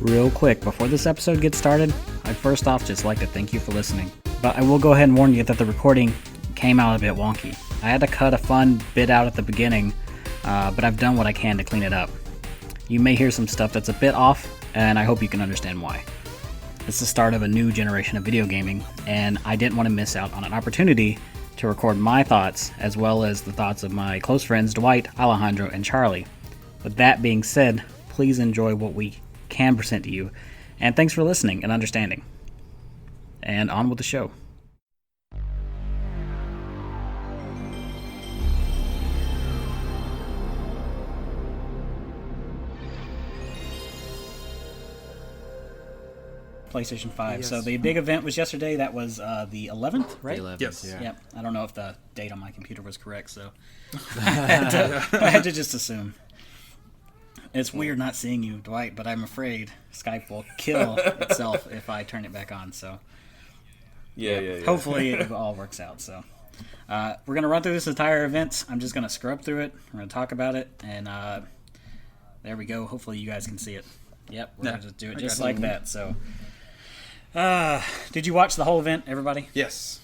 Real quick, before this episode gets started, I'd first off just like to thank you for listening. But I will go ahead and warn you that the recording came out a bit wonky. I had to cut a fun bit out at the beginning, but I've done what I can to clean it up. You may hear some stuff that's a bit off, and I hope you can understand why. It's the start of a new generation of video gaming, and I didn't want to miss out on an opportunity to record my thoughts, as well as the thoughts of my close friends Dwight, Alejandro, and Charlie. With that being said, please enjoy what we can present to you, and thanks for listening and understanding. And on with the show. PlayStation 5. Yes. So the big event was yesterday. That was the 11th, right? The 11th, yes. Yeah. Yep. I don't know if the date on my computer was correct, so I had to just assume. It's weird not seeing you, Dwight, but I'm afraid Skype will kill itself if I turn it back on. So Yeah. Hopefully it all works out. So we're going to run through this entire event. I'm just going to scrub through it. We're going to talk about it, and there we go. Hopefully you guys can see it. Yep, we're going to do it just like that. So did you watch the whole event, everybody? Yes.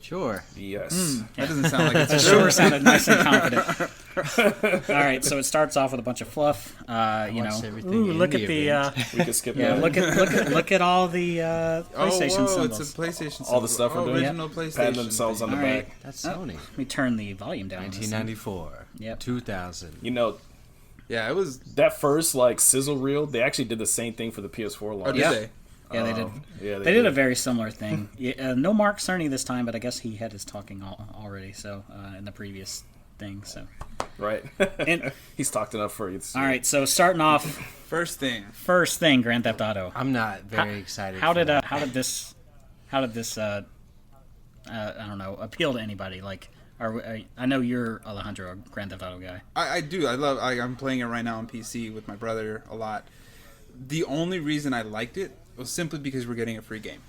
Sure. Yes. Yeah. That doesn't sound like it's It sure sounded nice and confident. All right, so it starts off with a bunch of fluff. Look at the We could skip yeah, that. look at all the PlayStation symbols. It's a PlayStation symbol. All the stuff we're doing. original PlayStation. Patting themselves on the All right. back. That's Oh, Sony. let me turn the volume down. 1994. Yep. 2000. You know, Yeah, it was. that first sizzle reel, they actually did the same thing for the PS4 launch. Or did Yeah. they? Yeah, they did. Yeah, They did a very similar thing. Yeah, no Mark Cerny this time, but I guess he had his talking already. So in the previous thing. So Right. And- He's talked enough for you. all right. So starting off, First thing. Grand Theft Auto. I'm not very excited. How for did this I don't know, appeal to anybody? Like, I know you're Alejandro, a Grand Theft Auto guy. I do. I'm playing it right now on PC with my brother a lot. The only reason I liked it was simply because we're getting a free game.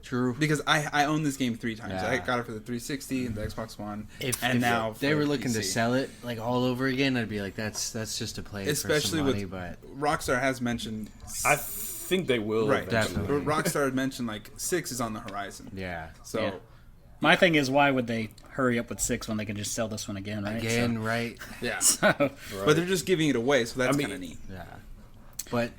True. Because I own this game 3 times. Yeah. I got it for the 360 and the Xbox One. If now they for were looking PC. to sell it all over again, I'd be like, that's just to play it Especially for some money. with But Rockstar has mentioned. I think they will. Right. eventually. Definitely. But Rockstar had mentioned 6 is on the horizon. yeah, So. Yeah. My thing is, why would they hurry up with 6 when they can just sell this one again, right? again, right? Yeah. So, But they're just giving it away, so that's I mean- kind of neat. Yeah, but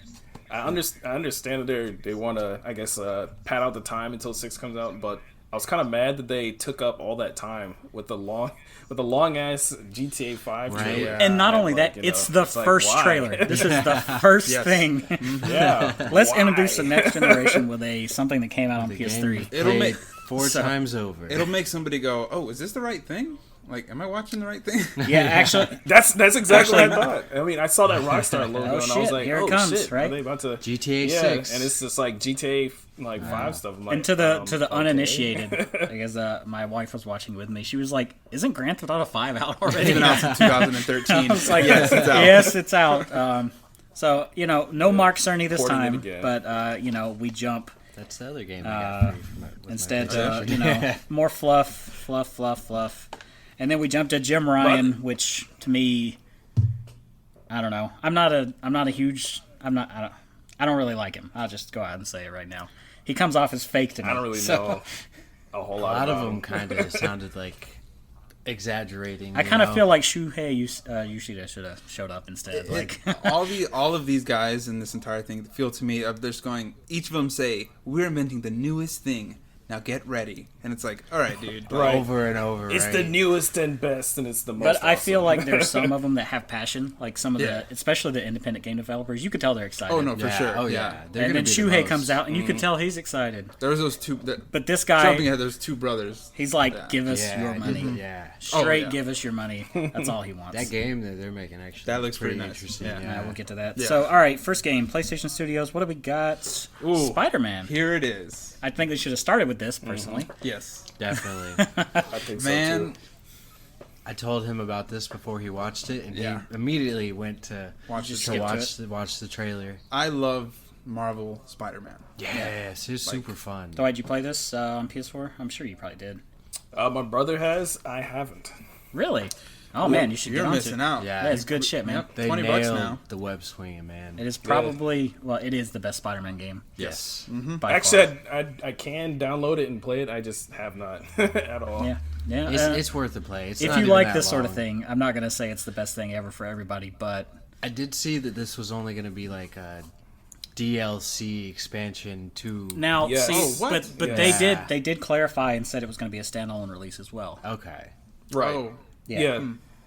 I understand that they want to, I guess, pad out the time until 6 comes out, but I was kind of mad that they took up all that time with the long ass GTA 5 Right. trailer. and not only Like, that, you it's know, the like, first why? trailer. This is the first Yes. thing. Yeah. Let's Why? introduce the next generation with something that came out on the PS3. game It'll played make- 4 so- times over. It'll make somebody go, "Oh, is this the right thing? Like, am I watching the right thing?" Yeah, actually, That's exactly what I thought. I mean, I saw that Rockstar logo Oh, and I was shit, like, here it oh comes, shit, right? are they about to GTA yeah, 6. and it's just like GTA 5 stuff. I'm like, and to the okay. uninitiated, because my wife was watching with me, she was like, "Isn't Grand Theft Auto 5 out already?" It's been out since 2013. I was like, yes, it's out. Yes, it's out. So no Mark Cerny this Porting it time, again. but we jump That's the other game I got free with instead. my PlayStation. More fluff, and then we jump to Jim Ryan, which to me, I don't know. I don't really like him. I'll just go out and say it right now. He comes off as fake to me. I don't really so know a whole A lot. lot of about them him. kind of sounded like exaggerating. I kind of feel like Shuhei Yoshida should have showed up instead. Like, all of these guys in this entire thing feel to me of just going. Each of them say, "We're inventing the newest thing. Now get ready." And it's like, all right, dude. Right. over and over. It's right? the newest and best, and it's the most. but I awesome. feel like there's some of them that have passion. Like some of Yeah. especially the independent game developers. You could tell they're excited. Oh no, for Yeah, sure. oh, yeah. yeah. They're And gonna then be the Shuhei most. comes out, and you could tell he's excited. There was those two. But this guy, Jumping ahead, there's two brothers. he's like, Yeah. "Give us Yeah, your money. Yeah, Straight, yeah. give us your money." That's all he wants. that game that they're making actually. That looks pretty nice. interesting. Yeah. Yeah, we'll get to that. Yeah. So, all right, first game, PlayStation Studios. What do we got? Ooh. Spider-Man. Here it is. I think they should have started with this, personally. Yes, Definitely. I think so man. too. I told him about this before he watched it, and Yeah. he immediately went to Watch Just it. skip to watch the trailer. I love Marvel Spider-Man. Yes, it's super fun. Dwight, did you play this on PS4? I'm sure you probably did. My brother has. I haven't. Really? Oh man, you should You're get onto missing it. out. Yeah. Yeah, it's good shit, man. Yep. They $20 nailed now. the web swinging, man. It is probably it is the best Spider-Man game. Yes. By Actually, far. I can download it and play it. I just have not at all. Yeah. Yeah. It's worth the play. It's if not you even like that this sort of long. thing, I'm not gonna say it's the best thing ever for everybody, but I did see that this was only going to be like a DLC expansion to. now Yes. see, Oh, what? but Yeah. they did clarify and said it was going to be a standalone release as well. Okay. Right. Oh, Yeah.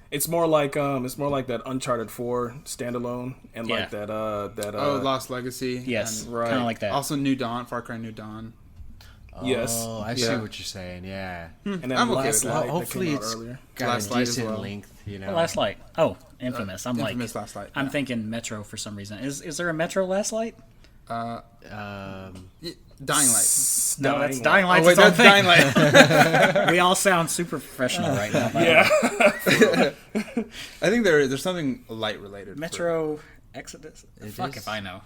It's more like that Uncharted 4 standalone and like Yeah. that Lost Legacy. Yes, and right. kind of like that. Also, New Dawn, Far Cry New Dawn. Yes. Oh, I see Yeah. what you're saying. Yeah. and then I'm okay Last with that. Light that Hopefully came out it's earlier. got Last a Light as decent well. length. You know. Last Light. Oh, Infamous. I'm Infamous Last Light. I'm yeah. thinking Metro for some reason. Is there a Metro Last Light? Yeah, Dying Light. No, that's Dying Dying Light. Oh wait, that's Dying Light. We all sound super professional right now. Yeah. I think there's something light related. Metro Exodus. Fuck is. if I know.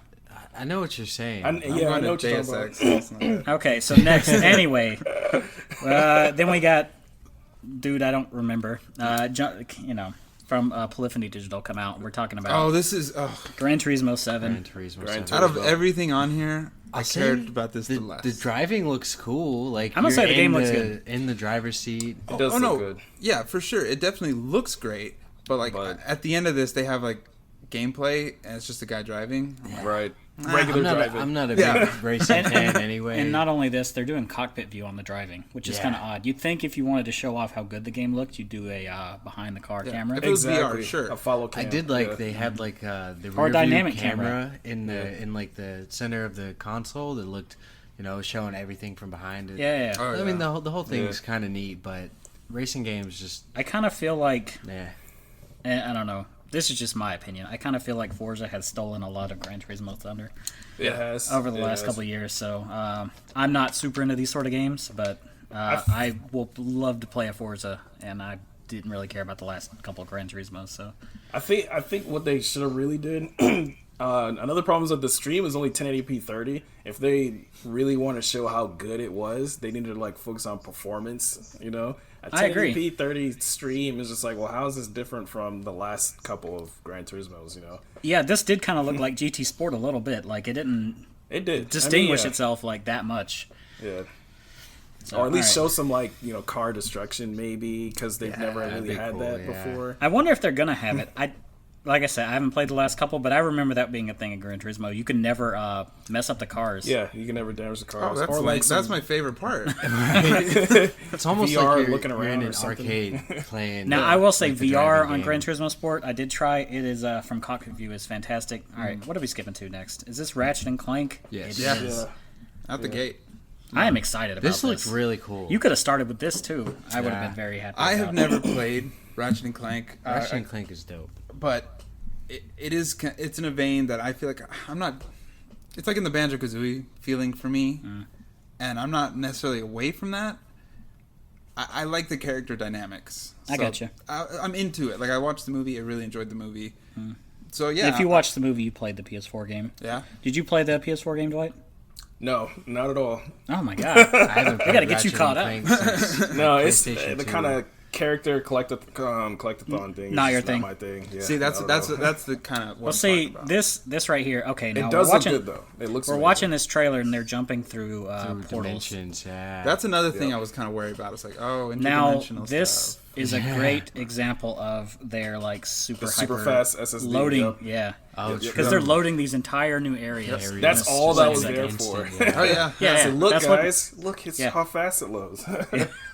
I know what you're saying. I'm I going know to what you're Deus talking Ex. about. That's not it. Okay, so next, anyway, then we got dude I don't remember. From Polyphony Digital come out. We're talking about Oh, this is Gran Turismo Gran 7. Turismo Gran 7. Turismo. out of everything on here. I I'll say cared about this the The less. driving looks cool. Like I'm gonna say you're the game in looks good. in the driver's seat. It does look good. Yeah, for sure. It definitely looks great. But like But- at the end of this, they have like gameplay, and it's just a guy driving. I'm like, Right. Regular I'm not, driving. I'm not a Yeah. big racing fan anyway. And not only this, they're doing cockpit view on the driving, which is Yeah. kind of odd. You'd think if you wanted to show off how good the game looked, you'd do a behind the car camera. If it was exactly. VR, sure. A follow I cam. did like yeah. they had like the Or rear dynamic view camera. in like the center of the console that looked, showing everything from behind it. Yeah. Oh, I mean yeah. the whole thing Yeah. is kind of neat, but racing games just I kind of feel like, nah. I don't know. This is just my opinion. I kind of feel like Forza has stolen a lot of Gran Turismo thunder It has. over the It last has. couple of years. So I'm not super into these sort of games, but I will love to play a Forza, and I didn't really care about the last couple of Gran Turismos. So I think what they should have really did. Another problem is that the stream is only 1080p 30. If they really want to show how good it was, they need to like focus on performance. A 1080p I agree. 30 stream is just like, well, how is this different from the last couple of Gran Turismos? yeah, this did kind of look like GT Sport a little bit. Like it didn't It did distinguish yeah. itself like that much. Yeah. So, Or at least all show some car destruction maybe because they've never that'd really be had cool, that yeah. before. I wonder if they're gonna have it. Like I said, I haven't played the last couple, but I remember that being a thing in Gran Turismo. You can never mess up the cars. Yeah, you can never damage the cars. Oh, that's or like some that's my favorite part. It's almost VR like looking you're around in or an something. arcade playing. Now I will say like the VR driving on game. Gran Turismo Sport. I did try. It is from cockpit view is fantastic. All right, what are we skipping to next? Is this Ratchet and Clank? Yes. It Yeah. is. Yeah. Out the gate. I am excited about This this. looks really cool. You could have started with this too. I would have Yeah. been very happy. I have about never played Ratchet and Clank, Ratchet and Clank is dope. but it's in a vein that I feel like I'm not. It's like in the Banjo-Kazooie feeling for me, and I'm not necessarily away from that. I like the character dynamics. I gotcha. I'm into it. Like I watched the movie, I really enjoyed the movie. So yeah, If you watched the movie, you played the PS4 game. yeah, Did you play the PS4 game, Dwight? No, not at all. Oh my god! I haven't gotta played get you Ratchet caught and up. Clank since No, it's PlayStation the 2. kind of character collectathon thing. Not is your just thing. Not my thing. Yeah, see that's not at all. that's the kind of. Well, see this right here. Okay, now It does we're look watching. good though. It looks. We're amazing. watching this trailer and they're jumping through Through portals. dimensions. Yeah. That's another thing Yeah. I was kind of worried about. It's like, oh, Now interdimensional this stuff. is a Yeah. great example of their like super The super hyper fast SSD, loading. yep. Yeah, Oh, because they're loading these entire new areas. Areas. That's all just that like was a there second for. instant, Oh yeah, Yeah, So look, that's what- guys, look Yeah. how fast it loads.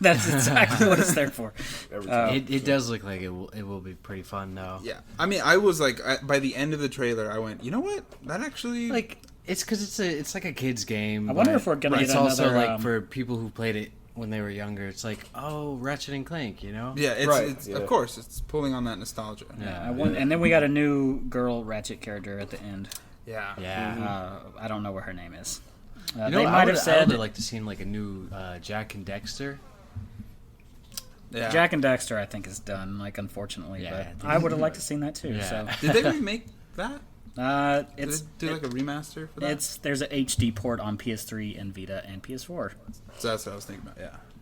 That's exactly what it's there for. Every time. It does look like it will be pretty fun though. yeah. I mean, I was like, by the end of the trailer, I went, you know what? That actually Like it's because it's like a kids game. I wonder but if we're gonna it's get also another, like for people who played it when they were younger. It's like Ratchet and Clank, Yeah, Right, it's yeah. of course it's pulling on that nostalgia. I want, and then we got a new girl Ratchet character at the end. Yeah. Yeah. I don't know what her name is. You know, they I might would have said I would like to see like a new Jack and Dexter. Yeah. Jack and Dexter. I think is done. Like unfortunately, Yeah, but I would have liked to seen that too. Yeah. Did they remake that? So Did it's they do like a remaster for that? there's an HD port on PS3 and Vita and PS4. So that's what I was thinking about.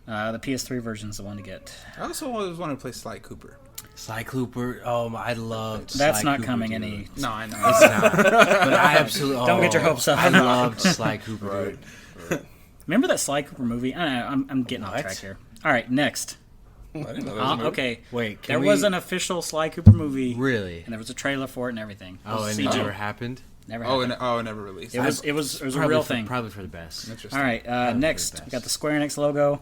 Yeah. The PS3 version is the one to get. I also always wanted to play Sly Cooper. Sly Cooper. Oh, I loved. That's Sly not Cooper, coming dude. any. No, I know. It's not. But I absolutely Don't get your hopes up. I loved Sly Cooper. Right. Dude. Remember that Sly Cooper movie? I don't know, I'm getting off What? track here. All right, next. I didn't know that was a movie. Okay, Wait, there was an official Sly Cooper movie, Really? and there was a trailer for it and everything. It Oh, was and it CG. never happened. Never Oh, happened. it never released. It was a Probably real for, thing. Probably for the best. Interesting. All right, next best. we got the Square Enix logo.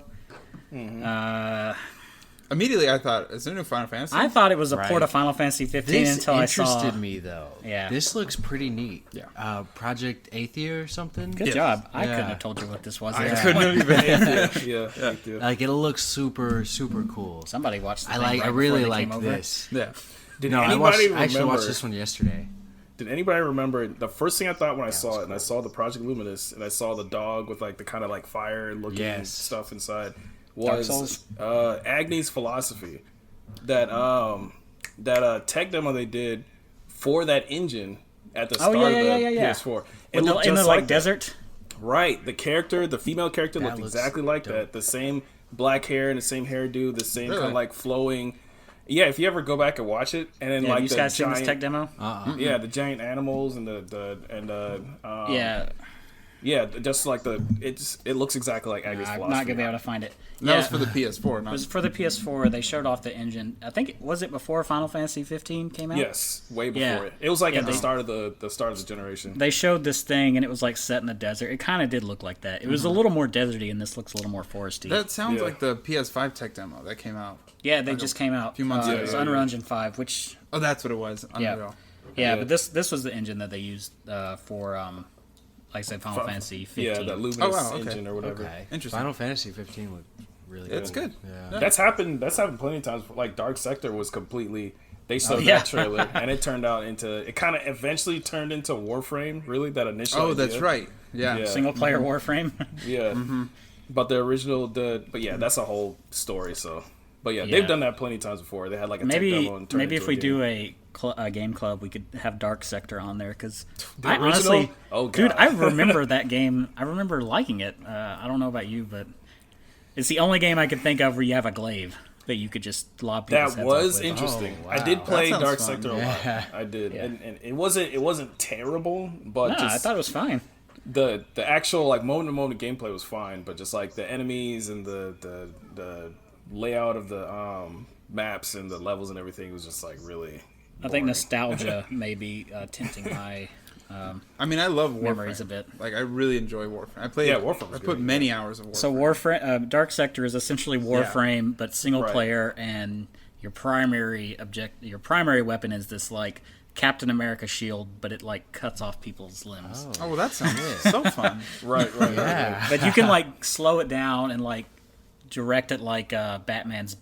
Immediately, I thought, is there a new Final Fantasy? I thought it was a Right. port of Final Fantasy 15 This until I saw. interested me though. Yeah. This looks pretty neat. Yeah. Project Athia or something. Good Yes. job. I couldn't Yeah. have told you what this was. I at this couldn't point. have even. Yeah. Like it looks super cool. Somebody watched. The I thing like. right I before really they like came over. this. Yeah. Did No, I anybody remember? actually watched this one yesterday. Did anybody remember the first thing I thought when I saw it, and I saw the Project Luminous, and I saw the dog with like the kind of like fire looking Yes. stuff inside, Dark was Souls? Agni's philosophy. That tech demo they did for that engine at the start of the PS4. It In the, looked in the just like like that. desert. Right, the female character That looked looks exactly like dope. that. The same black hair and the same hairdo, the same kind Really? of like flowing. Yeah, if you ever go back and watch it, and then Yeah, like you the guys seen giant, this tech demo? yeah, the giant animals and Yeah, just like it looks exactly like Agnes I'm philosophy. not gonna be able to find it. That was for the PS4, It not was for the PS4. They showed off the engine. I think was it before Final Fantasy 15 came out? Yes, way before Yeah. it. It was like Yeah, at the they- start of the generation. They showed this thing and it was like set in the desert. It kind of did look like that. It was a little more deserty, and this looks a little more foresty. That sounds Yeah. like the PS5 tech demo that came out. yeah, they just came out a few months It ago. was Yeah, Unreal yeah. Engine 5, which Oh, that's what it was. Yeah. Unreal. yeah, Yeah. but this was the engine that they used for like I said, Final Fantasy 15. Yeah, that Luminous Oh, wow, okay. engine or whatever. Okay. Interesting. Final Fantasy 15 looked really good. It's good. Yeah. That's happened plenty of times. Like Dark Sector was completely. They showed yeah. that trailer, and it turned out into. It kind of eventually turned into Warframe. Really, that initial. Oh, that's idea. right. Yeah. Yeah. Single player Warframe. Yeah, but the original, but yeah, that's a whole story. So, but yeah, Yeah. they've done that plenty of times before. They had like a tech maybe demo and turned maybe it if into we a game. do a game club, we could have Dark Sector on there because The I original? honestly, Oh, dude, God. I remember that game. I remember liking it. I don't know about you, but it's the only game I could think of where you have a glaive that you could just lob people's That heads was off with. interesting. Oh, I wow. did play That sounds Dark fun. Sector a Yeah. lot. I did, Yeah. and it wasn't terrible, but No, just I thought it was fine. the actual like moment to moment gameplay was fine, but just like the enemies and the layout of the maps and the levels and everything was just like really. I think boring. nostalgia may be tinting my I mean, I love Warframe. memories a bit. Like, I really enjoy Warframe. I played. Yeah, Warframe was I put good. many hours of Warframe. So Warframe, Dark Sector is essentially Warframe, but single Right. player, and your primary weapon is this like Captain America shield, but it like cuts off people's limbs. Oh, well, that sounds so fun. right. Yeah. But you can like slow it down and like direct it like Batman's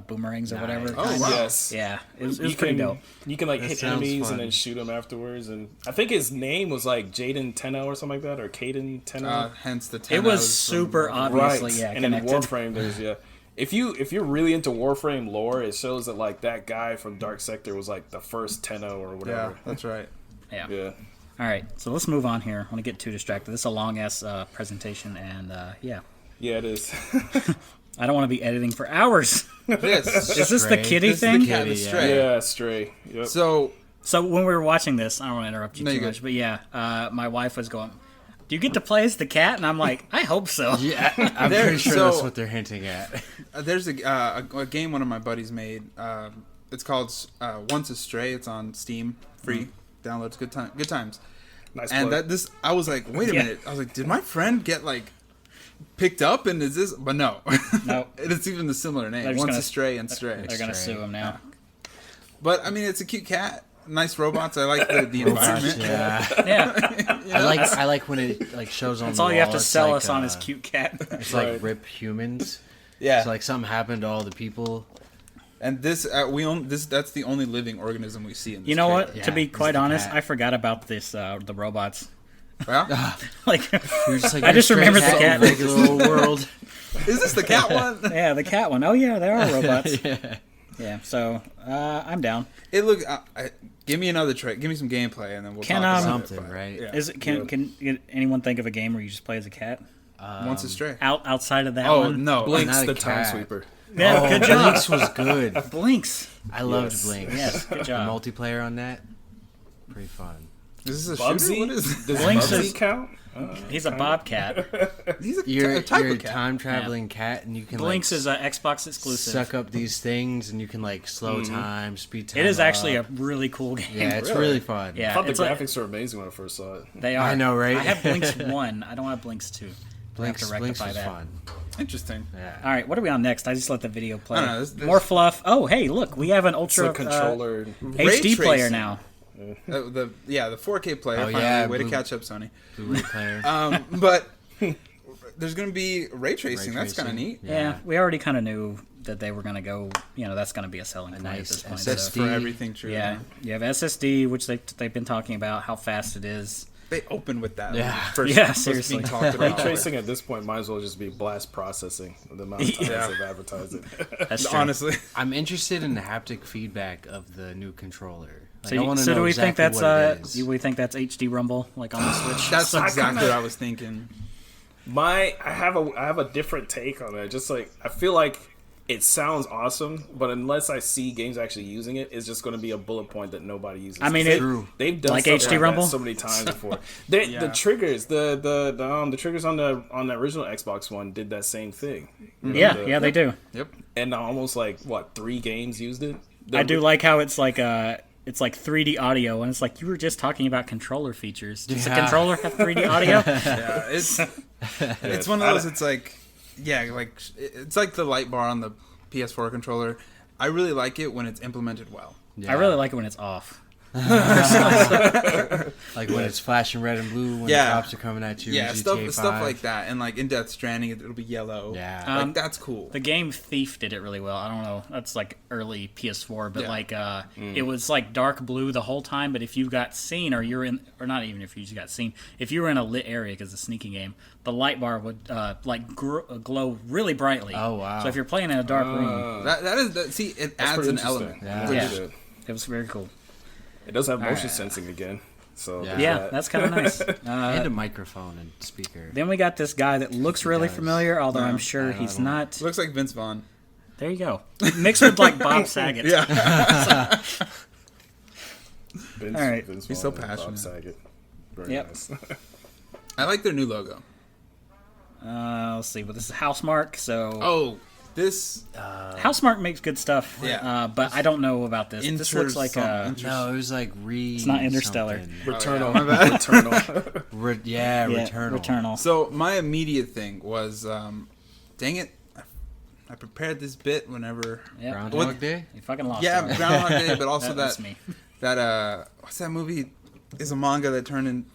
boomerangs or whatever. Oh, kinda. wow. Yes. Yeah, it was You pretty can, dope. you can like That hit sounds enemies fun. and then shoot them afterwards, and I think his name was like Jaden Tenno or something like that, or Caden Tenno. Hence the 10 It was super obviously right. yeah and in connected. Warframe, there's If you're really into Warframe lore, it shows that like that guy from Dark Sector was like the first Tenno or Yeah, whatever. that's right. Yeah. Yeah. All right, so let's move on here. I want to get too distracted. This is a long ass presentation, and yeah, Yeah, it is. I don't want to be editing for hours. Yes. Is this the Stray. kitty This is the thing? cat and the Kitty, stray. Yeah, Stray. Yep. So, So when we were watching this, I don't want to interrupt you No, too you're much, good. but yeah, my wife was going, "Do you get to play as the cat?" And I'm like, "I hope so." Yeah, I'm There- pretty sure so- that's what they're hinting at. there's a game one of my buddies made. It's called Once a Stray. It's on Steam. Free. Downloads. Good times. Nice And plug. I was like, wait a Yeah. minute. I was like, did my friend get like picked up? And is this? But no. No. It's even the similar They're name. just Once gonna- a Stray and Stray. They're gonna Stray. sue him now. But I mean, it's a cute cat. Nice robots. I like the Robots, environment. yeah. Yeah, I like when it like shows on. that's the all you have wall. to It's sell like, us on is cute cat. It's Right. like rip humans. Yeah. It's like something happened to all the people. And this that's the only living organism we see in this You know trailer. what? Yeah, To be it's quite the honest, cat. I forgot about this. The robots. Well, Like, We're just like, I just "You're a remembered the stray cat." in a regular old world. is this the cat one? yeah, the cat one. Oh yeah, there are robots. Yeah. Yeah, so I'm down. It look. Give me another trick. Give me some gameplay, and then we'll Can, talk about um, it. Something, right? Yeah. Is it can anyone think of a game where you just play as a cat? Once Astray. outside of that Oh one. no, Blinks not a the Time cat. Sweeper. Yeah, good job. Blinks was good. Blinks. I loved Yes. Blinks. Yes, good The job. multiplayer on that, pretty fun. Is this a Bubsy? shooter? What is Does Blinks Bubsy is- count? He's a bobcat. He's a You're type a of cat. time traveling cat, and you can Blinks like is an Xbox exclusive. suck up these things, and you can like slow time, speed time. It is actually a up. really cool game. Yeah, it's Really? really fun. Yeah. I thought the it's like- graphics were amazing when I first saw it. They are. I know, right? I have Blinks 1. I don't have Blinks 2. Blinks, I have to Blinks rectify was that. fun. Interesting. Yeah. All right, what are we on next? I just let the video play. I don't know, this- More fluff. Oh, hey, look, we have an It's ultra a controller. Ray HD player tracing. now. The 4K player. Oh, finally. yeah, Way to Blue- catch up, Sony. Blu-ray player. But there's gonna be ray tracing. Ray That's kind of tracing. neat. Yeah, we already kind of knew that they were going to go. That's going to be a selling point nice at this point. SSD. so- For everything true. Yeah, you have SSD, which they've been talking about how fast it is. They opened with that. Yeah. First, Yeah, first seriously. Being talked Ray about. tracing at this point might as well just be blast processing. The amount of times Yeah. they've advertised it. That's true. Honestly, I'm interested in the haptic feedback of the new controller. Like, I So, want to so know do we exactly think that's what it is. we think that's HD Rumble like on the Switch? that's So I exactly kinda- what I was thinking. I have a different take on it. Just like I feel like it sounds awesome, but unless I see games actually using it, it's just going to be a bullet point that nobody uses. I mean, They- it- they've done like stuff HD like Rumble? that so many times before. The Yeah. triggers, the triggers on the original Xbox One did that same thing. Yeah, they do. Yep. And almost like 3 games used it. I do like how it's like 3D audio, and it's like you were just talking about controller features. Does the Yeah. controller have 3D audio? Yeah, it's one of those. It's like, yeah, like it's like the light bar on the PS4 controller. I really like it when it's implemented well. Yeah. I really like it when it's off. Like when it's flashing red and blue when Yeah. the cops are coming at you. Yeah, in stuff GTA 5. like that, and like in Death Stranding, it'll be yellow. Yeah. like that's cool. The game Thief did it really well. I don't know. That's like early PS4, but Yeah. it was like dark blue the whole time. But if you got seen, or you're in, or not even if you just got seen, if you were in a lit area because it's a sneaking game, the light bar would glow really brightly. Oh, wow. So if you're playing in a dark room, See, it That's adds pretty an interesting. element. Yeah. Pretty Yeah. good. it was very cool. It does have motion sensing again. So Yeah. there's Yeah, that. that's kind of nice. And a microphone and speaker. Then we got this guy that looks really does. familiar, although No, I'm sure he's don't know. not. Looks like Vince Vaughn. There you go. Mixed with like Bob Saget. Yeah. Vince, All right. Vince He's so Vaughn and Bob passionate. Saget. Very Yep. nice. I like their new logo. Let's see. Well, this is Housemark, so Oh, this Housemark makes good stuff. Yeah. But I don't know about this. This looks like No, it was like It's not Interstellar. Returnal. my bad. Returnal. Returnal. Returnal. So my immediate thing was, dang it, I prepared this bit whenever. Yep. Groundhog What- Day? You fucking lost. Yeah, it. Groundhog Day, but also That's that me. what's that movie? Is a manga that turned in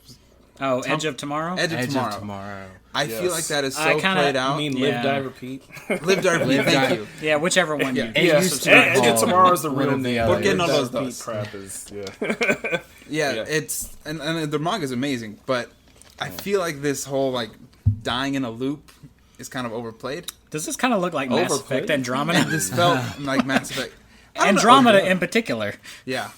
Oh, Edge of Tomorrow. Edge of Edge Tomorrow. of Tomorrow. I feel Yes. like that is I so kinda- played I out. mean, Yeah. live, die, repeat. Live, die, repeat. Live, Thank die. you. Yeah, whichever one Yeah. you. It Yeah, used to be Edge of called Tomorrow is the one real of the name. other. We're getting all Live, those die, repeat those. crap is Yeah, Yeah. it's and the manga is amazing, but I feel like this whole like dying in a loop is kind of overplayed. Does this kind of look like Mass Overplayed? Effect Andromeda? This felt like Mass Effect. I don't know. Andromeda in particular. Yeah,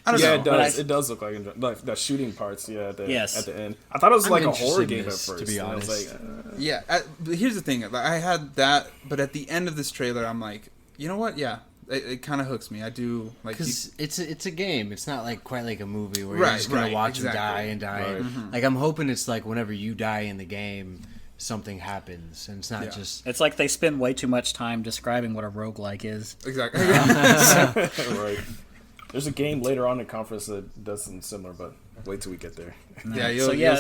I don't Yeah, know. it But does. It does look like the shooting parts. Yeah, Yes. at the end. I thought it was I'm like a interested horror in game this, at first. to be and I was honest. like, Yeah, but here's the thing. Like, I had that, but at the end of this trailer, I'm like, you know what? Yeah, it kind of hooks me. I do like. Because it's a game. It's not like quite like a movie where Right, you're just gonna right, watch exactly. him die and die. Right. And, like I'm hoping it's like whenever you die in the game, something happens, and it's not Yeah. just. It's like they spend way too much time describing what a roguelike is. Exactly. right. There's a game later on in the conference that does something similar, but wait till we get there. Yeah, So yeah,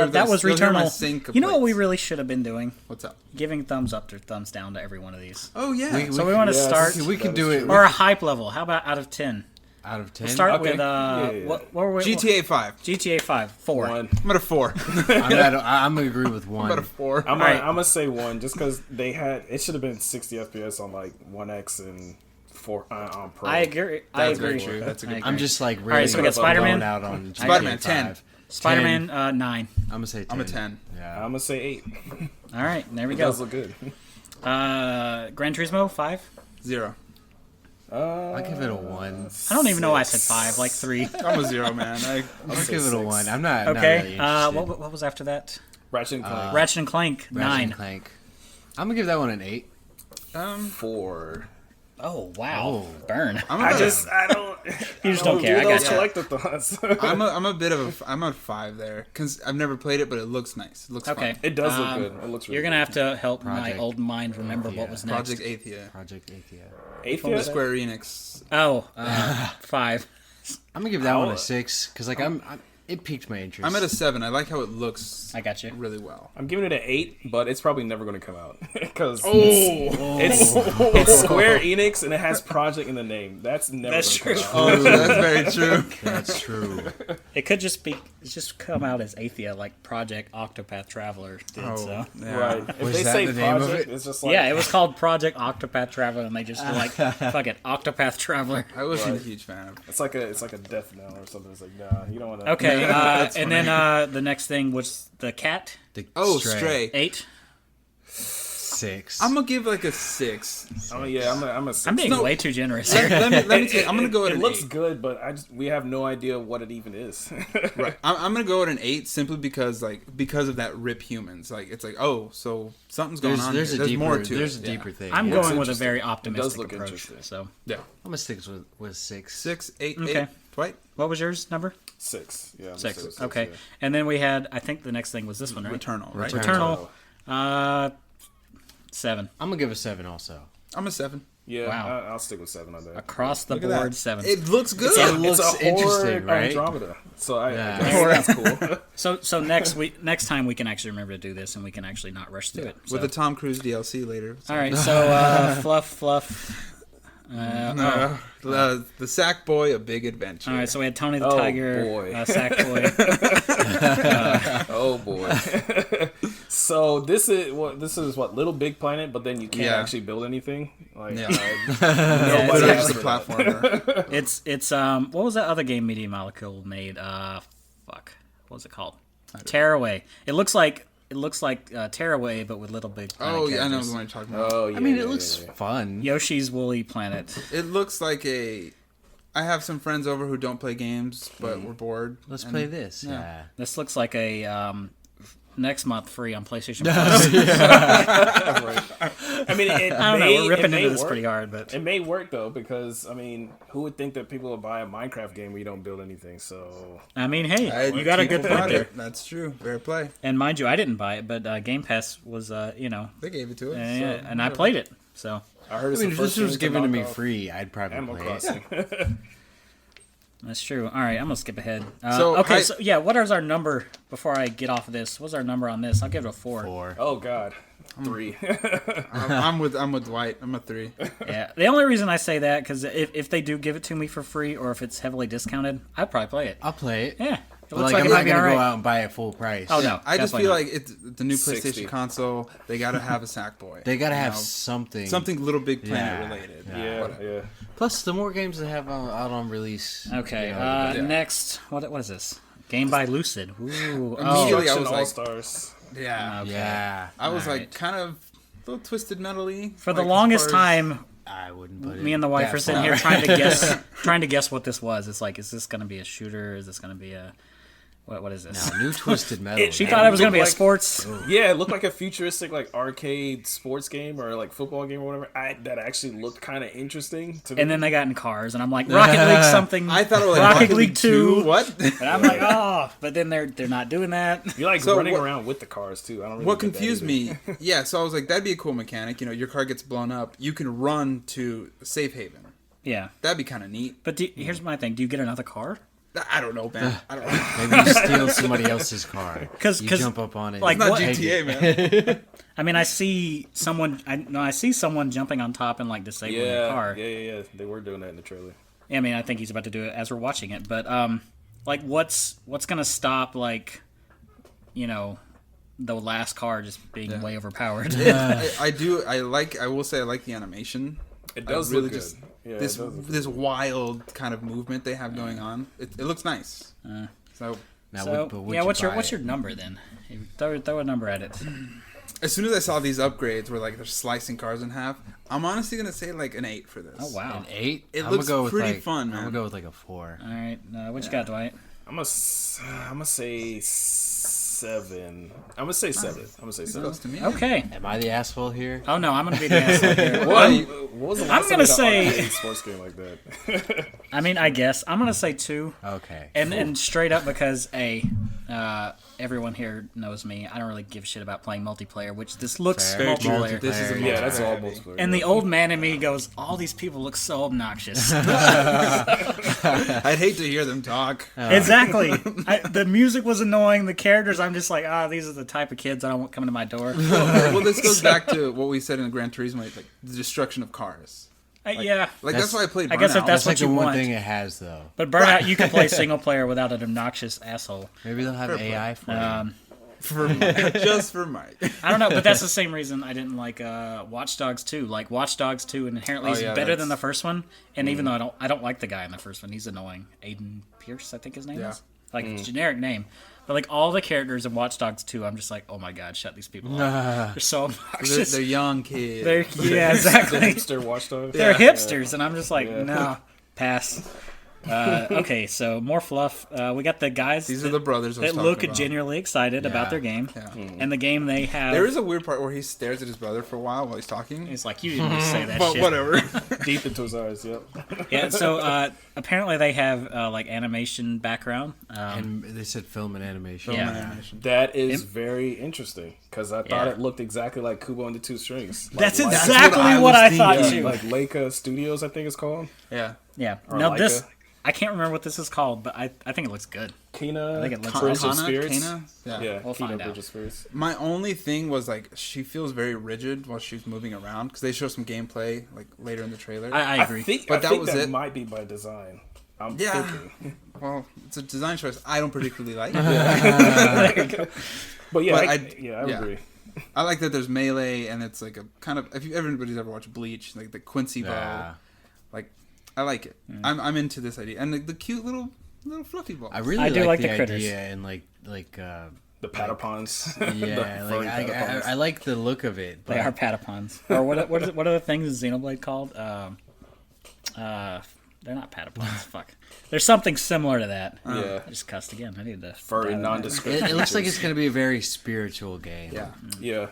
that was Returnal. You know what we really should have been doing? What's up? Giving thumbs up or thumbs down to every one of these. Oh yeah. So we want to Yes. start, We could That do is it true. or a hype level. How about out of 10? out of 10. We'll start Okay. with Yeah. what were we? GTA 5. GTA 5, 4. 1. I'm at a 4. I'm gonna agree with I'm at a one. 4. I'm Alright. gonna say 1 just because they had it should have been 60 FPS on like 1X and 4 on Pro. I agree. I That's very agree. true. That's a good I point. I'm agree. just like really Alright, so we got Spider-Man. blown out on Spider-Man, GTA 10. 5. Spider-Man 9. I'm gonna say 10. I'm a 10. Yeah. I'm gonna say 8. All right, there we It go. does look good. Gran Turismo 5. 0. I'll give it a 1. I don't even know why I said 5, like 3. I'm a 0, man. I'll say give it a 6. 1. I'm not. Okay. Not really interested. What was after that? Ratchet and Clank. Ratchet and Clank, Ratchet 9. and Clank. I'm gonna give that one an 8. 4. Oh, wow. Oh. Burn. I don't. You just don't care. I got you. Collectathons. I'm a 5 there because I've never played it, but it looks nice. It looks Okay. fun. It does look good. It looks really You're going to have to help my Project old mind remember what Athia. was next. Project Athia Project Athia. from the Athia? Square Enix. Oh, 5. I'm gonna give that one How- a 6 because like it piqued my interest. I'm at a 7. I like how it looks. I got you. Really well. I'm giving it an 8, but it's probably never going to come out because Oh. it's Square Enix and it has Project in the name. That's never. That's gonna true. Come out. Oh, that's very true. That's true. It could just come out as Athia, like Project Octopath Traveler did. Oh, So yeah. Right. If Was they that say the name of Project, it? it's just like yeah, it was called Project Octopath Traveler, and they just were like, "Fuck it, Octopath Traveler." I wasn't Right. a huge fan of. It's like a death knell or something. It's like nah, you don't want to. Okay, That's and funny. then the next thing was the cat. The Oh, Stray. 8. 6. I'm gonna give like a 6. Oh yeah, I'm a 6. I'm being No. way too generous let, here. let me tell you, I'm gonna go at It an looks 8. good, but we have no idea what it even is. Right. I'm gonna go at an 8 simply because of that rip humans. Like it's like, oh, so something's going on. There's here. a There's deeper, more to there's it. a deeper thing. I'm yeah. Looks going with a interesting. very It does optimistic look approach. interesting. So, Yeah. I'm gonna stick with 6. 6, 8, Okay. 8. Dwight. what was yours number? 6. Yeah. I'm 6. gonna say Okay, yeah. and then we had. I think the next thing was this one, right? Returnal. Right. Returnal. 7. I'm gonna give a 7 also. I'm a 7. Yeah, Wow. I'll stick with 7 on that. Across the Look at board, that. 7. It looks good. It It's looks a horror interesting, right? Andromeda. So I Yeah. guess that's cool. So next time we can actually remember to do this, and we can actually not rush through it. So. With the Tom Cruise DLC later. So. All right, so fluff. The Sack Boy, A Big Adventure. All right, so we had Tony the Oh, Tiger, boy. Sackboy. Oh boy. So this is what Little Big Planet, but then you can't Yeah. actually build anything. Like Yeah. nobody It's asked just a for that. platformer. It's what was that other game Media Molecule made? What was it called? Tearaway. It looks like Tearaway, but with Little Big Planet Oh, yeah, I know characters. the one you're talking about. Oh yeah. I mean, yeah, it looks yeah. fun. Yoshi's Woolly Planet. It looks like a. I have some friends over who don't play games, but we're bored. Let's and- play this. yeah. Yeah. This looks like a next month free on PlayStation Plus. I mean, it I don't know. may, We're ripping it may into this work. pretty hard, but It may work though, because I mean, who would think that people would buy a Minecraft game where you don't build anything? So I mean, hey, you got a good People point bought there. it. That's true. Fair play. And mind you, I didn't buy it, but Game Pass was, They gave it to us. and so I whatever. played it. So I heard I it's mean, the if first this was game given to me knock off free, I'd probably Animal play Crossing. that's true. All right, I'm gonna skip ahead. So, Okay, I- so yeah, what is our number before I get off of this? What's our number on this? I'll give it a 4. 4. Oh God, 3. I'm with Dwight. I'm a 3. Yeah, the only reason I say that because if they do give it to me for free or if it's heavily discounted, I'd probably play it. I'll play it. Yeah, it But looks like, like I'm it not might be gonna go alright. out and buy it full price. Oh no, I just definitely feel not. like it's the new 60. PlayStation console. They got to have a Sackboy. They gotta You have know, something. Little Big Planet Yeah. related. Yeah, yeah. Plus, the more games they have out on release. Okay, you know, yeah. next, what is this? Game by Lucid. Ooh, Immediately, I Destruction was like- All Stars. Yeah. okay. Yeah. I was Alright. like kind of a little twisted metally. For the like, as longest far as- time, I wouldn't put it. me and the wife that are sitting far. here trying to guess what this was. It's like, is this going to be a shooter? Is this going to be a what is this? No, new Twisted Metal. She It thought it was going to be a looked like- sports. Yeah, it looked like a futuristic like arcade sports game or like football game or whatever. That actually looked kind of interesting to me. And then they got in cars, and I'm like, Rocket League something. I thought it was Rocket League 2. What? And I'm like, oh, but then they're not doing that. you're like So running what- around with the cars too. I don't. Really What get that confused either. me, yeah, so I was like, that'd be a cool mechanic. You know, your car gets blown up. You can run to a safe haven. Yeah, That'd be kind of neat. but here's my thing: do you get another car? I don't know, man. I don't know. Maybe you steal somebody else's car. 'Cause- you 'cause, jump up on it. like, and Not what- take GTA, it. man. I mean, I see someone jumping on top and like disabling the car. Yeah. They were doing that in the trailer. I mean, I think he's about to do it as we're watching it. But like, what's gonna stop like, the last car just being way overpowered? I will say I like the animation. It does really look just good. Yeah, this it does look this wild kind of movement they have going on. It looks nice. So Now, So but would yeah, you what's buy your it? number then? Throw a number at it. as soon as I saw these upgrades where like they're slicing cars in half, I'm honestly gonna say like an 8 for this. Oh wow! An 8? It I'm looks gonna go with pretty like, fun, I'm man. gonna go with like a 4. All right, what you got, Dwight? I'm gonna say 7. I'm gonna say 7. Close to me. Okay. Am I the asshole here? Oh no, I'm gonna be the asshole here. What was the last I'm time gonna you say- played a sports game like that? I mean, I guess I'm gonna say 2, Okay. and straight up because everyone here knows me. I don't really give a shit about playing multiplayer, which this looks Fair. multiplayer. This is a Yeah, that's all multiplayer. multiplayer. And the old man in me goes, all these people look so obnoxious. I'd hate to hear them talk. Exactly. The music was annoying. The characters, I'm just like, these are the type of kids I don't want coming to my door. Well, this goes back to what we said in Gran Turismo, like the destruction of cars. Yeah. Like that's why I played Burnout. I guess if That's that's like what the you one want. thing it has, though. But Burnout, you can play single player without an obnoxious asshole. Maybe they'll have AI for you. for Mike, just for Mike. I don't know, but that's the same reason I didn't like Watch Dogs 2. Like Watch Dogs 2 inherently is better than the first one, and even though I don't like the guy in the first one, he's annoying. Aiden Pierce, I think his name is. Like it's a generic name. But like all the characters in Watch Dogs 2, I'm just like, oh my god, shut these people up. They're so obnoxious. They're young kids. Yeah, exactly. hipster watchdog. They're hipsters, and I'm just like, no, pass. Okay, so more fluff. We got the guys These are the brothers I was that talking look about. genuinely excited about their game. Yeah. And the game they have... There is a weird part where he stares at his brother for a while he's talking. It's like, you didn't just say that But shit. whatever. Deep into his eyes. Yep. Yeah, so apparently they have like animation background. And they said film and animation. Yeah. Animation. That is very interesting because I thought Yeah. it looked exactly like Kubo and the Two Strings. That's Like, exactly what I what was I thought thinking. too. like Leica Studios, I think it's called. Yeah. Yeah. Or No, Leica. this... I can't remember what this is called, but I think it looks good. Kina, I think it looks Bridge of Kana? Spirits. Kana? Yeah. Yeah, We'll Kina, find Bridge out. of Spirits. My only thing was like she feels very rigid while she's moving around because they show some gameplay like later in the trailer. I agree. I think But that think was that it. might be by design. I'm Yeah. thinking. Well, it's a design choice I don't particularly like. But yeah, But I yeah. agree. I like that there's melee and it's like a kind of if everybody's ever watched Bleach, like the Quincy bow. Yeah. Like I like it. I'm into this idea and the cute little fluffy balls. I really I do like the the critters. idea and like The Patapons. yeah, The furry like Patapons. I like the look of it. But They are Patapons. Or what are the things in Xenoblade called? They're not Patapons. Fuck. There's something similar to that. Yeah. I just cussed again. I need to... Furry, nondescript. it looks like it's gonna be a very spiritual game. Yeah. Yeah.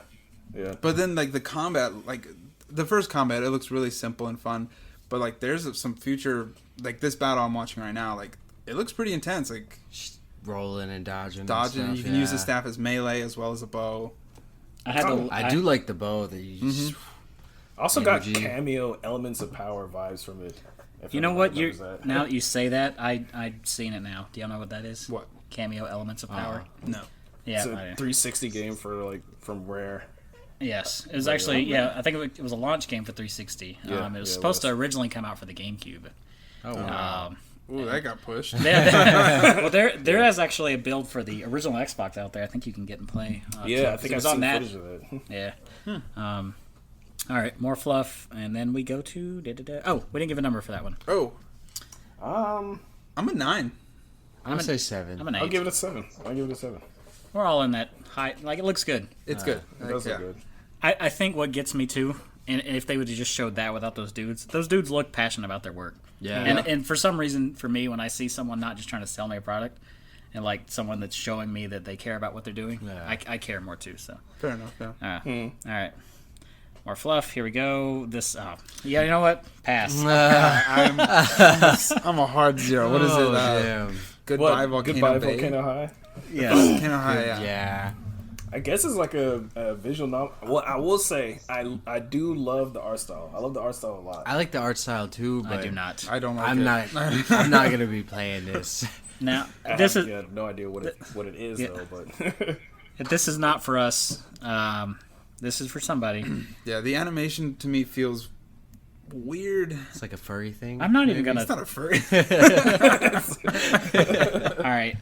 Yeah. But then like the combat, like the first combat, it looks really simple and fun. But like there's some future, like this battle I'm watching right now, like it looks pretty intense. Like Rolling and dodging. and dodging, stuff, you can use the yeah. staff as melee as well as a bow. I do like the bow that you just. I also got Energy. cameo elements of power vibes from it. if You know anyone what? You knows that. Now that you say that, I've seen it now. Do y'all know what that is? What? Cameo Elements of Power. No. Yeah. It's a I do. 360 game for like from Rare. Yes, it was actually I think it was a launch game for 360. Yeah, It was it supposed was. to originally come out for the GameCube. Oh wow. Ooh, that got pushed. Well, there is actually a build for the original Xbox out there. I think you can get and play. Yeah, I too, 'cause think it I've was on seen that. footage of that. Yeah. All right, more fluff, and then we go to Oh, we didn't give a number for that one. Oh, Um, I'm a 9. I'm gonna say 7. I'm an 8. I'll give it a 7. I'll give it a 7. We're all in that high. Like it looks good. It's good. It does yeah. look good. I think what gets me too, and if they would have just showed that without those dudes look passionate about their work. Yeah. And for some reason, for me, when I see someone not just trying to sell me a product, and like someone that's showing me that they care about what they're doing, Yeah. I care more too. So, Fair enough. Yeah. all right, more fluff. Here we go. This, yeah, you know what? Pass. I'm a hard 0. What is it? Damn. Goodbye, Volcano Goodbye, Bay. Volcano High. Yes. Volcano High, yeah. Yeah. I guess it's like a visual novel. Well, I will say I do love the art style. I love the art style a lot. I like the art style too, but I do not. I don't like I'm it. not. I'm not gonna be playing this. Now, I this have, is yeah, no idea what it is Yeah. though, but this is not for us. This is for somebody. Yeah, the animation to me feels weird. It's like a furry thing. I'm not even Maybe. gonna. It's not a furry. All right,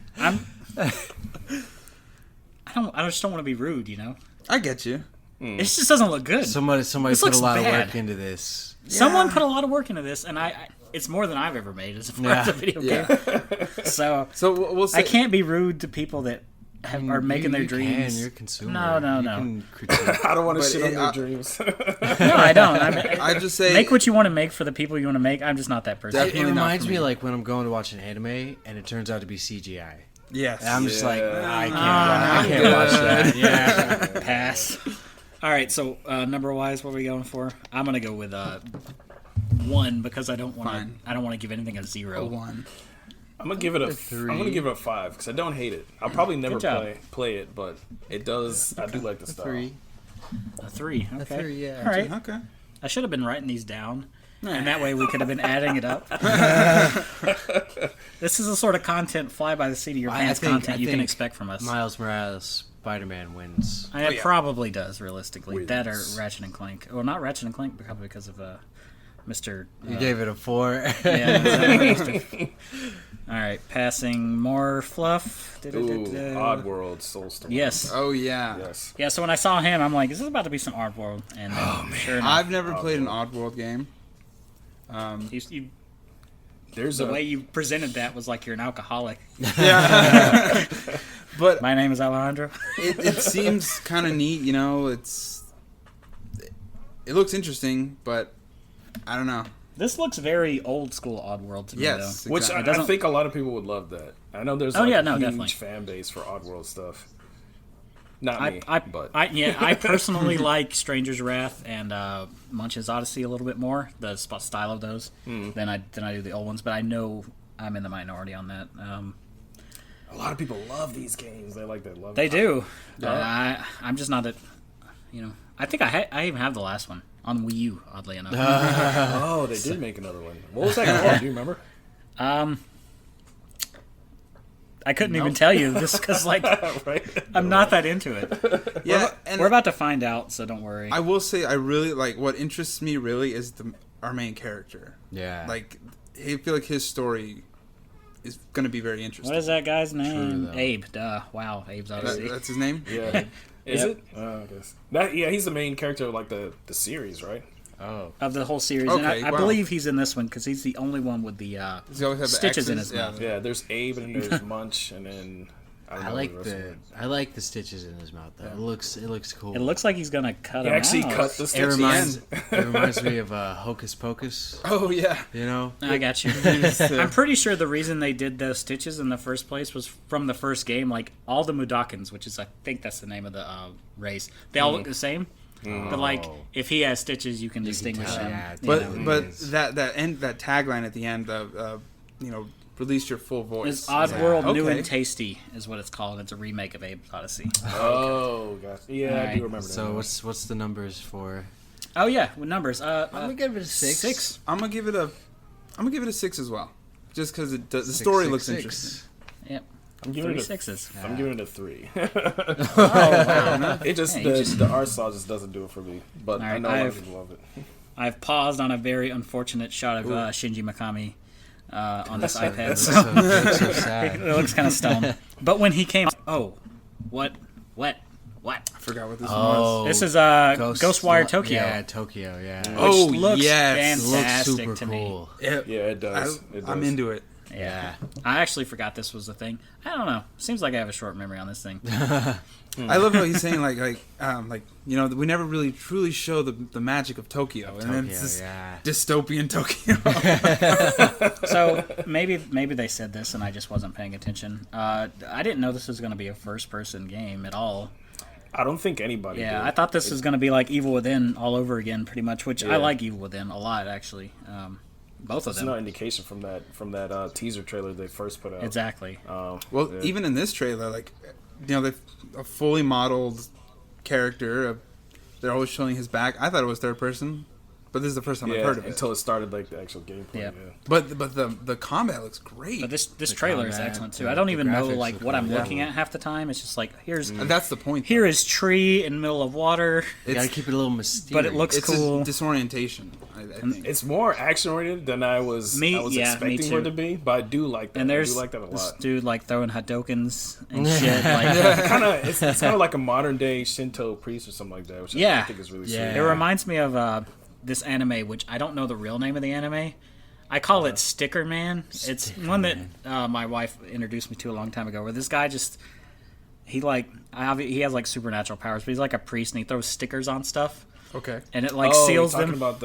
I just don't want to be rude, you know. I get you. This just doesn't look good. Somebody This put looks a lot bad. of work into this. Someone put a lot of work into this, and it's more than I've ever made as far as a video game. So We'll say I can't be rude to people that are making their You dreams. Can, you're a consumer. No. You can critique. I don't want to But shit it- on your dreams. No, I don't. I mean, I just say make what you want to make for the people you want to make. I'm just not that person. It Definitely not reminds for me me. like when I'm going to watch an anime and it turns out to be CGI. Yes. And I'm just like, Yeah. I can't watch that. Yeah, pass. All right, so number-wise, what are we going for? I'm gonna go with 1 because I don't want Fine. to. I don't want to give anything a 0. A 1. I'm gonna give it a 3. I'm gonna give it a 5 because I don't hate it. I'll probably never Good job. play it, but it does. I do like the style. 3. A 3. Okay. 3, yeah. All right. Okay. I should have been writing these down, and that way we could have been adding it up. This is the sort of content, fly by the seat of your pants content you can expect from us. Miles Morales, Spider-Man wins. It probably does, realistically. Wins. That or Ratchet and Clank. Well, not Ratchet and Clank, probably because of Mr. You gave it a 4. Yeah. All right, passing more fluff. Ooh, Oddworld, Soulstorm. Yes. Oh, yeah. Yes. Yeah, so when I saw him, I'm like, is this about to be some Oddworld? And sure enough, I've never played an Oddworld game. There's the way you presented that was like you're an alcoholic. Yeah. But My name is Alejandro. it seems kind of neat, you know. It looks interesting, but I don't know. This looks very old school Oddworld to me, Yes, though. Which exactly. I think a lot of people would love that. I know there's Oh, like yeah, a no, huge definitely. fan base for Oddworld stuff. Not me, but I personally like Stranger's Wrath and Munch's Odyssey a little bit more, the style of those, than I do the old ones. But I know I'm in the minority on that. a lot of people love these games. They like that. Love They it. do. Yeah. I'm just not I think I even have the last one on Wii U. Oddly enough. Oh, they did make another one. What was that called? Do you remember? I couldn't even tell you this because Right? I'm not that into it. Yeah, and We're about to find out, so don't worry. I will say I really like what interests me really is our main character. Yeah. Like, I feel like his story is going to be very interesting. What is that guy's name? though. Abe. Duh. Wow, Abe's Odyssey. That's his name? Yeah. Is Yep. it? I guess. Yeah, he's the main character of like the series, right? Oh. Of the whole series, and Okay, I wow. believe he's in this one because he's the only one with the Does he always have the stitches in X's? his mouth. Yeah, there's Abe and then there's Munch and then I don't know I like the rest of I like the stitches in his mouth though. It looks cool. It looks like he's gonna cut He him actually out. cut the It stitches. reminds me of Hocus Pocus. Oh, yeah. You know. I got you. I'm pretty sure the reason they did those stitches in the first place was from the first game. Like all the Mudokons, which is I think that's the name of the race, they all look the same. But like if he has stitches, you can distinguish tell, him. yeah. you But know. that tagline at the end of release your full voice. It's Oddworld New Okay. and Tasty is what it's called. It's a remake of Abe's Odyssey. Oh, gosh. Yeah, I Alright. do remember that. So what's the numbers for? Oh yeah, with numbers. I'm gonna give it a 6. 6. I'm gonna give it a 6 as well, just because the story looks interesting. Yep. I'm giving Three it a, sixes. I'm giving it a 3. Oh wow. It just Yeah, the art style just doesn't do it for me. But I Alright, know a lot of I've- people love it. I've paused on a very unfortunate shot of Shinji Mikami on this iPad. It's So so sad. it looks kind of stoned. But when he came, what? I forgot what this one Oh, was. This is Ghostwire Tokyo. Yeah, Tokyo. Yeah. Oh, which looks yes. It looks fantastic super to me. cool. Yeah, it does. I'm into it. Yeah, I actually forgot this was a thing. I don't know. Seems like I have a short memory on this thing. I love how he's saying like we never really truly show the magic of Tokyo, and then it's this yeah. dystopian Tokyo. So maybe they said this and I just wasn't paying attention. I didn't know this was going to be a first-person game at all. I don't think anybody Yeah, did. I thought this was going to be like Evil Within all over again, pretty much. Which I Yeah. like Evil Within a lot, actually. Both of It's them. no indication from that teaser trailer they first put out. Exactly. Well, Yeah. even in this trailer, like a fully modeled character. They're always showing his back. I thought it was third person, but this is the first time I've heard of it. until it started like the actual gameplay. Yeah. Yeah. But the combat looks great. But this trailer is combat, excellent too. the- I don't the even know graphics like look what I'm really looking cool. at half the time. It's just like here's And that's the point. here is tree in the middle of water, You gotta keep it a little mysterious. but it looks It's cool. a disorientation. I think. It's more action oriented than I was Me expecting for too. it to be, but I do like that. And there's I do like that a this lot. dude like throwing hadokens and shit. Like It's kind of like a modern day Shinto priest or something like that, which I Yeah. think is really Yeah. sweet. it reminds me of this anime, which I don't know the real name of the anime. I call it Sticker Man. It's one that my wife introduced me to a long time ago. Where this guy he has like supernatural powers, but he's like a priest and he throws stickers on stuff. Okay. And it like Oh, seals you're them. talking about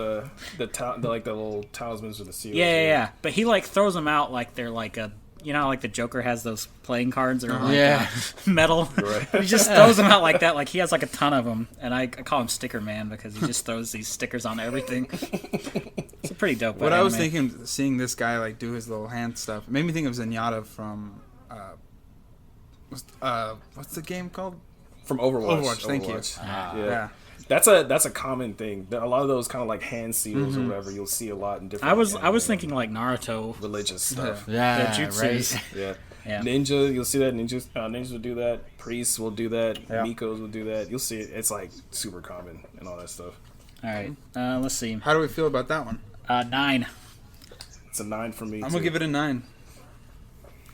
the little talismans with the seals. Yeah. But he like throws them out like they're like a you know, how, like the Joker has those playing cards or like Yeah. metal. Right. He just throws them out like that. Like he has like a ton of them, and I call him Sticker Man because he just throws these stickers on everything. It's a pretty dope. What I was anime. thinking, seeing this guy like do his little hand stuff, it made me think of Zenyatta from what's the game called? From Overwatch. Overwatch, thank you. Yeah. That's a common thing. A lot of those kind of like hand seals or whatever you'll see a lot in different. I was anime thinking like Naruto. religious stuff. Yeah, jutsus. right. Yeah. Yeah. Ninja, you'll see that. Ninjas will do that. Priests will do that. Yeah. Mikos will do that. You'll see it. It's like super common and all that stuff. All right, let's see. How do we feel about that one? 9. It's a 9 for me. I'm gonna give it a 9.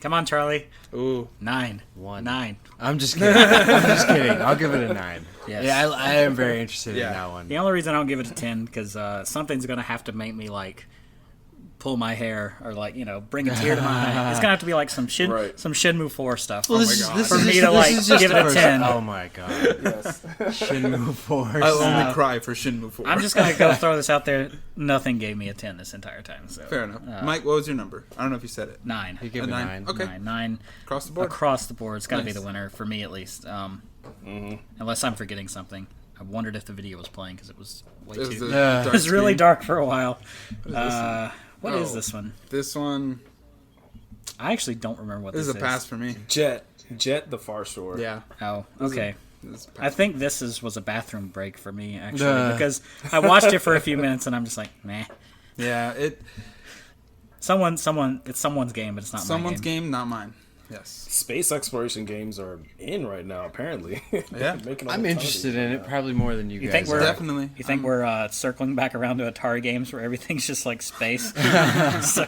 Come on, Charlie. Ooh, 9. 1. 9. I'm just kidding. I'm just kidding. I'll give it a 9. Yes. Yeah, I am very interested in Yeah. that one. The only reason I don't give it a 10 because something's gonna have to make me like pull my hair or like bring a tear to my eye. It's gonna have to be like some Right. Shenmue 4 stuff. Well, my this is God. this For is me just- to, like, this is just give it the a first- 10. Oh my god. Yes. Shenmue 4. I'll only cry for Shenmue 4. I'm just gonna go throw this out there. Nothing gave me a 10 this entire time. So Fair enough. Mike, what was your number? I don't know if you said it. 9. You give A it a 9? 9. Okay. 9 Across the board. across the board. It's got to be Nice. the winner for me at least. Unless I'm forgetting something. I wondered if the video was playing because it was way It was too. the Yeah. dark It was really screen. dark for a while. What is Oh. this one? This one. I actually don't remember what This this is a pass for me. Jet the Far Shore. Yeah. Oh, okay. This is a I pass. think this was a bathroom break for me actually Duh. because I watched it for a few minutes and I'm just like, meh. Yeah. It's someone's game, but it's not Someone's my game. game, not mine. Yes. Space exploration games are in right now, apparently. Yeah. Making all I'm the interested tons in of it probably more than you You guys. think we're are. Definitely. You think we're circling back around to Atari games where everything's just like space, So,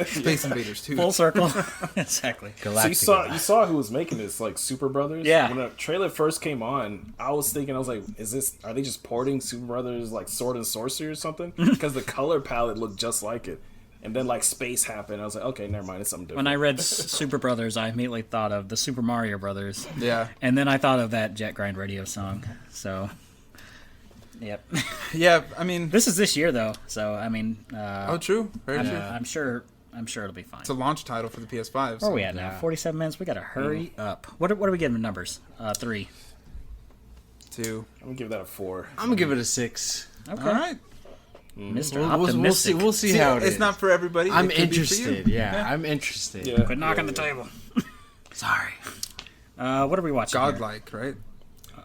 Space Invaders 2. full circle? Exactly. So Galactica. you saw who was making this, like Super Brothers. Yeah. When the trailer first came on, I was like, are they just porting Super Brothers like Sword and Sorcery or something? Because the color palette looked just like it, and then like space happened. I was like, okay, never mind, it's something different. When I read Super Brothers, I immediately thought of the Super Mario Brothers, Yeah. and then I thought of that Jet Grind Radio song. So, yep. Yeah. I mean. This is this year though, so I mean, Oh, true. Very true. I'm sure it'll be fine. It's a launch title for the PS5. Where are we at now? 47 minutes. We gotta hurry up. What are we getting in numbers? 3. 2. I'm gonna give that a 4. I'm gonna give it a 6. Okay. All right. Mr. We'll Optimistic. see. We'll see See, how it it's is. not for everybody. I'm It could be for you. interested. Yeah, I'm interested. Yeah. Quit knocking the table. Sorry. What are we watching? here? Godlike, right?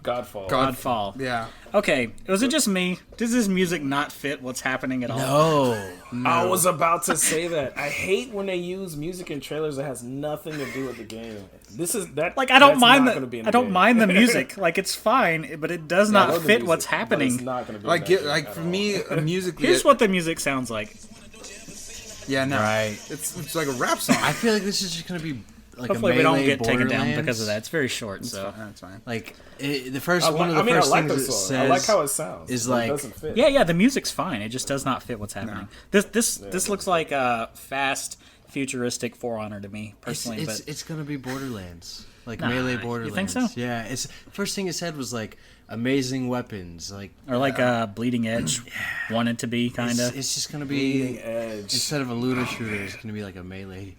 Godfall. Godfall. Yeah. Okay, was it just me? Does this music not fit what's happening at all? No. I was about to say that. I hate when they use music in trailers that has nothing to do with the game. This is that. Like I don't that's mind not gonna be in I don't game. mind the music. Like it's fine, but it does Yeah, I not love the fit music, what's but happening. It's not gonna be Like, in that game like at for all. me, musically. Here's what the music sounds like. Yeah, no. Right. It's like a rap song. I feel like this is just gonna be like Hopefully a we don't Melee get taken down Borderlands. because of that. It's very short, so That's fine. Like the first I one of like, the I first like things the it song. says I like how it sounds. is but like- it doesn't fit. yeah, the music's fine. It just does not fit what's happening. This looks like a fast, futuristic For Honor to me personally. it's, but it's gonna be Borderlands, like Nah, Melee you Borderlands. think so? Yeah. It's first thing it said was like amazing weapons, like or like Bleeding Edge wanted to be kind it's, of. it's just gonna Bleeding be Edge. instead of a looter shooter, it's gonna be like a melee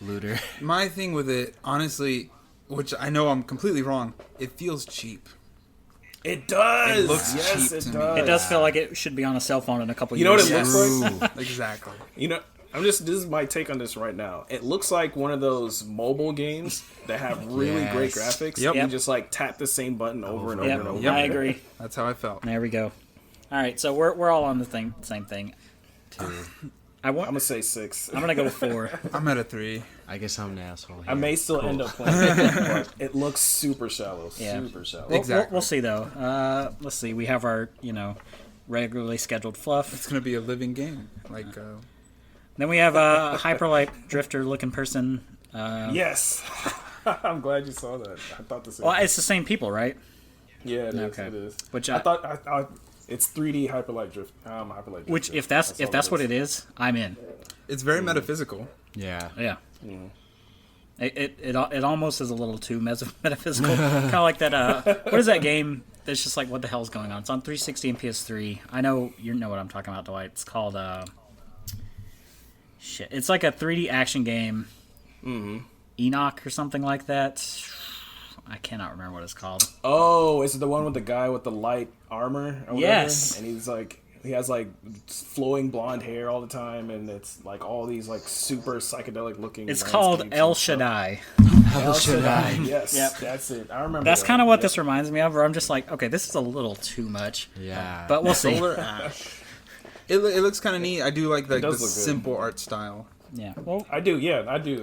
looter. My thing with it, honestly, which I know I'm completely wrong, it feels cheap. It does. It looks yes, cheap it to me. does. It does feel like it should be on a cell phone in a couple You know years. what it looks like? Ooh. Exactly. You know, this is my take on this right now. It looks like one of those mobile games that have really great Yes. graphics. Yep. You just like tap the same button over and over Yep, and over. I agree. That's how I felt. There we go. All right, so we're all on the same thing. I'm gonna say 6. I'm gonna go with 4. I'm at a 3. I guess I'm an asshole. Here. I may still end up playing it, but it looks super shallow. Yeah. Super shallow. Exactly. We'll see though. Let's see. We have our regularly scheduled fluff. It's gonna be a living game. Like, Then we have a Hyperlight Drifter looking person. Yes. I'm glad you saw that. I thought the same. Well, it's the same people, right? Yeah, it is. Okay. It is. Which I thought it's 3D Hyperlight Drift. Hyperlight Drifter. Which if that's what it is, I'm in. it's very metaphysical. Yeah. Yeah. It almost is a little too metaphysical. Kind of like that. What is that game? That's just like what the hell's going on? It's on 360 and PS3. I know you know what I'm talking about, Dwight. It's called shit. It's like a 3D action game Enoch or something like that. I cannot remember what it's called. Oh, is it the one with the guy with the light armor? Or whatever? Yes. And he's like, he has like flowing blonde hair all the time, and it's like all these like super psychedelic looking. It's called El Shaddai. El Shaddai. Yes, Yep. that's it. I remember. That's that. kind of what Yep. this reminds me of, where I'm just like, okay, this is a little too much. Yeah. But we'll see. Solar Ash. It looks kind of neat. I do like the does look good. simple art style. Yeah. Well, I do. Yeah, I do.